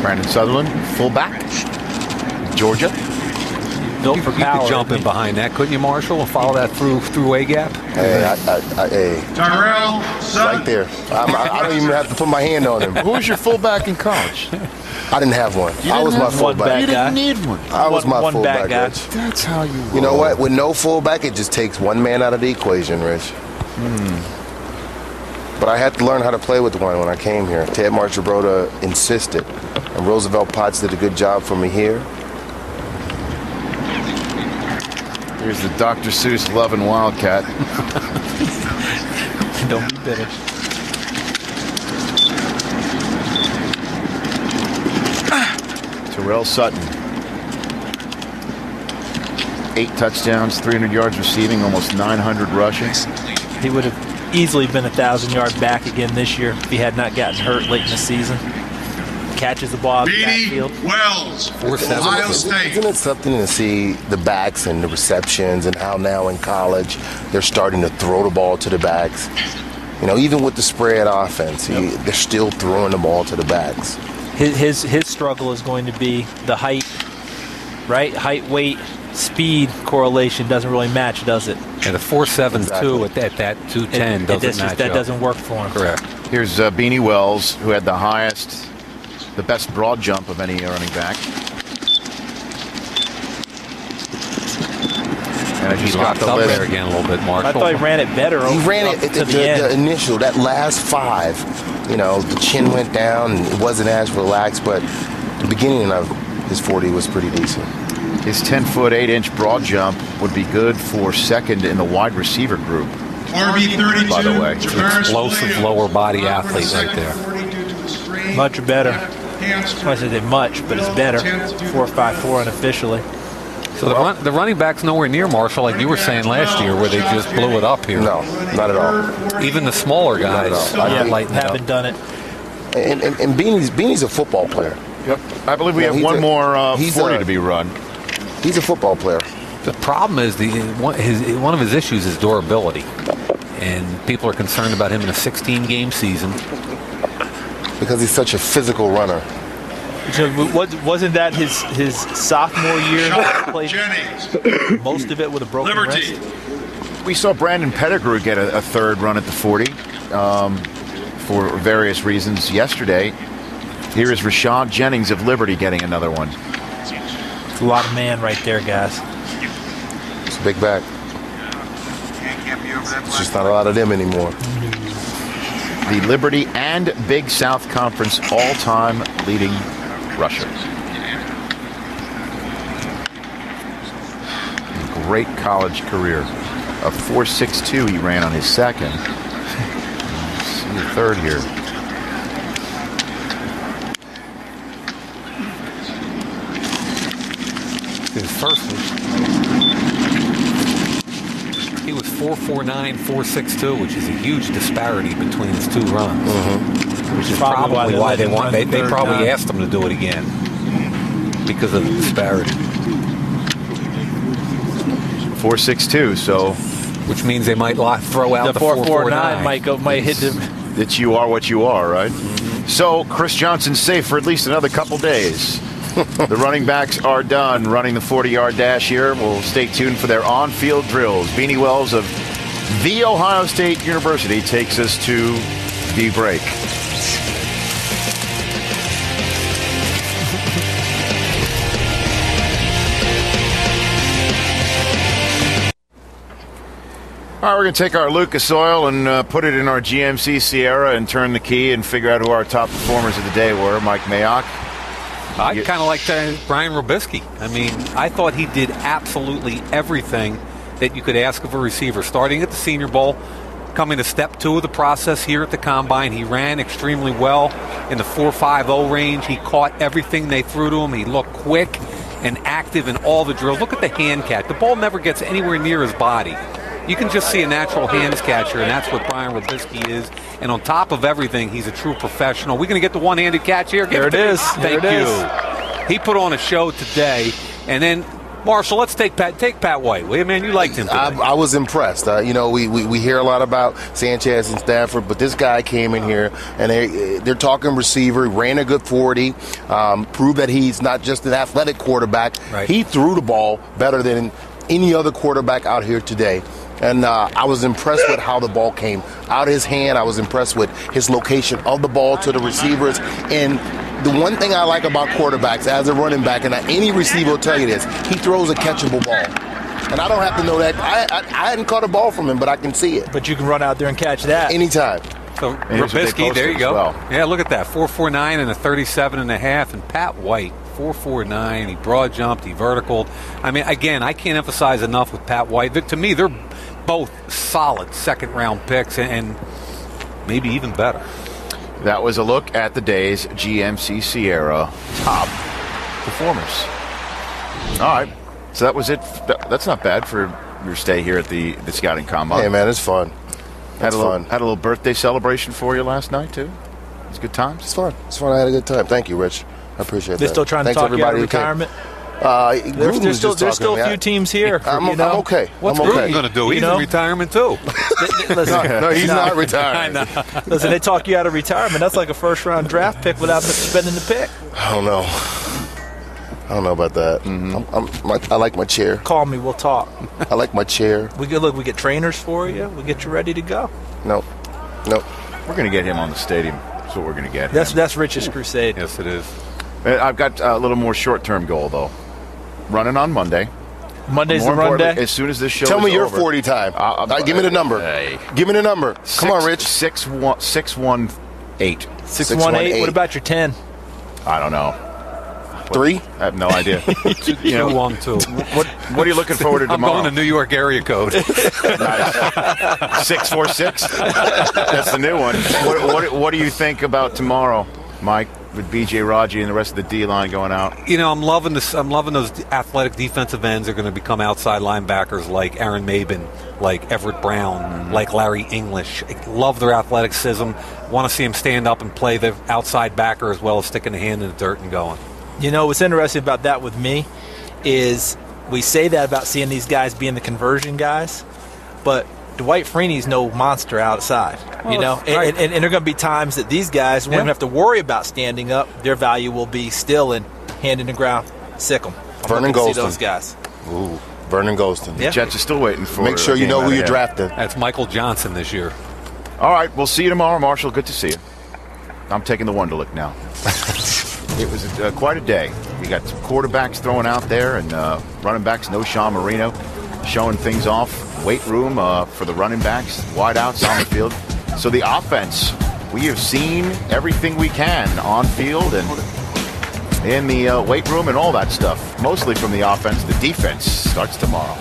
Brandon Sutherland, fullback, Georgia. Built for power. You could jump in behind that, couldn't you, Marshall, and follow that through A gap? Hey, hey. Tyrell Sutton. Right there. I don't even have to put my hand on him. Who was your fullback in college? I didn't have one. I was my fullback. You didn't need one. I was my fullback, guy. Rich. That's how you roll. You know what? With no fullback, it just takes one man out of the equation, Rich. But I had to learn how to play with one when I came here. Ted Marchibroda insisted, and Roosevelt Potts did a good job for me here. Here's the Dr. Seuss loving Wildcat. Don't be bitter. Tyrell Sutton. 8 touchdowns, 300 yards receiving, almost 900 rushing. He would have easily been 1,000-yard back again this year if he had not gotten hurt late in the season. Catches the ball out of the backfield. Wells, Ohio State. Isn't it something to see the backs and the receptions and how now in college they're starting to throw the ball to the backs? Even with the spread offense, they're still throwing the ball to the backs. His struggle is going to be the height, right? Height, weight, speed correlation doesn't really match, does it? And the 4.72 at that 210 doesn't match that up. doesn't work for him. Correct. Here's Beanie Wells, who had the best broad jump of any running back. And He locked up there again a little bit, Marshall. I thought he ran it better. He ran it at the initial, that last 5. The chin went down and it wasn't as relaxed, but the beginning of his 40 was pretty decent. His 10-foot, 8-inch broad jump would be good for second in the wide receiver group. RB32, by the way. Explosive lower body athlete right there. Much better. I said much, but it's better. 4.54 unofficially. So the running back's nowhere near Marshall, like you were saying last year, where they just blew it up here. No, not at all. Even the smaller guys haven't done it. And Beanie's a football player. Yep. I believe we have one more 40 to be run. He's a football player. The problem is one of his issues is durability, and people are concerned about him in a 16-game season because he's such a physical runner. Wasn't that his sophomore year? Played most of it with a broken wrist. We saw Brandon Pettigrew get a third run at the 40 for various reasons yesterday. Here is Rashad Jennings of Liberty getting another one. It's a lot of man right there, guys. It's a big back. It's just not a lot of them anymore. The Liberty and Big South Conference all-time leading rusher. Great college career. A 4.62 he ran on his second. See the third here. His first one. He was 4.49, 4.62, which is a huge disparity between his two runs. Which is probably why they probably asked him to do it again because of the disparity. 4.62, so which means they might throw out the 4.49. might hit them. That you are what you are, right? So Chris Johnson's safe for at least another couple days. The running backs are done running the 40-yard dash here. We'll stay tuned for their on-field drills. Beanie Wells of The Ohio State University takes us to the break. All right, we're going to take our Lucas Oil and put it in our GMC Sierra and turn the key and figure out who our top performers of the day were. Mike Mayock. I kind of like Brian Robisky. I mean, I thought he did absolutely everything that you could ask of a receiver. Starting at the Senior Bowl, coming to step 2 of the process here at the Combine, he ran extremely well in the 4.50 range. He caught everything they threw to him. He looked quick and active in all the drills. Look at the hand catch. The ball never gets anywhere near his body. You can just see a natural hands catcher, and that's what Brian Robisky is. And on top of everything, he's a true professional. We're going to get the one-handed catch here. There it is. Thank you. He put on a show today. And then, Marshall, let's take Pat White. Well, man, you liked him today. I was impressed. We hear a lot about Sanchez and Stafford, but this guy came in here, and they're talking receiver, ran a good 40, proved that he's not just an athletic quarterback. Right. He threw the ball better than any other quarterback out here today. And I was impressed with how the ball came out of his hand. I was impressed with his location of the ball to the receivers. And the one thing I like about quarterbacks as a running back, and any receiver will tell you this, he throws a catchable ball. And I don't have to know that. I hadn't caught a ball from him, but I can see it. But you can run out there and catch that. Anytime. So Robisky, there you go. Well. Yeah, look at that. 4.49 and a 37.5. And Pat White, 4.49. He broad jumped. He verticaled. I mean, again, I can't emphasize enough with Pat White. To me, they're both solid second-round picks and maybe even better. That was a look at the day's GMC Sierra top performers. All right. So that was it. That's not bad for your stay here at the Scouting Combine. Hey, man, it's fun. Had a little birthday celebration for you last night, too? It was good times? It's fun. I had a good time. Thank you, Rich. I appreciate that. They're still trying to talk you out of retirement? There's still a few teams here. I'm okay. What's Gruden going to do? He's in retirement, too. No, he's not retiring. Listen, they talk you out of retirement. That's like a first-round draft pick without spending the pick. I don't know about that. Mm-hmm. I like my chair. Call me. We'll talk. I like my chair. We get trainers for you. We get you ready to go. Nope. We're going to get him on the stadium. That's what we're going to get. That's Rich's crusade. Yes, it is. I've got a little more short-term goal, though. Running on Monday. Monday's the run day? As soon as this show Tell me your over, 40 time. Give me the number. Give me the number. Come on, Rich. 618. 618. What about your 10? I don't know. 3? I have no idea. 212. What are you looking forward to tomorrow? I'm going to New York area code. Nice. 646. That's the new one. What do you think about tomorrow, Mike? with B.J. Raji and the rest of the D-line going out. You know, I'm loving this. I'm loving those athletic defensive ends are going to become outside linebackers like Aaron Maben, like Everett Brown, like Larry English. I love their athleticism. Want to see him stand up and play the outside backer as well as sticking a hand in the dirt and going. You know, what's interesting about that with me is we say that about seeing these guys being the conversion guys, but Dwight Freeney's no monster outside, you know, and there are going to be times that these guys won't even have to worry about standing up. Their value will be still in hand in the ground, sick them. Vernon Golston. See those guys. Ooh, Vernon Golston. The Jets are still waiting for. Make sure you know who you're drafting. That's Michael Johnson this year. All right, we'll see you tomorrow, Marshall. Good to see you. I'm taking the Wonderlic now. It was quite a day. We got some quarterbacks throwing out there and running backs. No Sean Marino showing things off. Weight room for the running backs, wideouts on the field. So the offense, we have seen everything we can on field and in the weight room and all that stuff. Mostly from the offense. The defense starts tomorrow.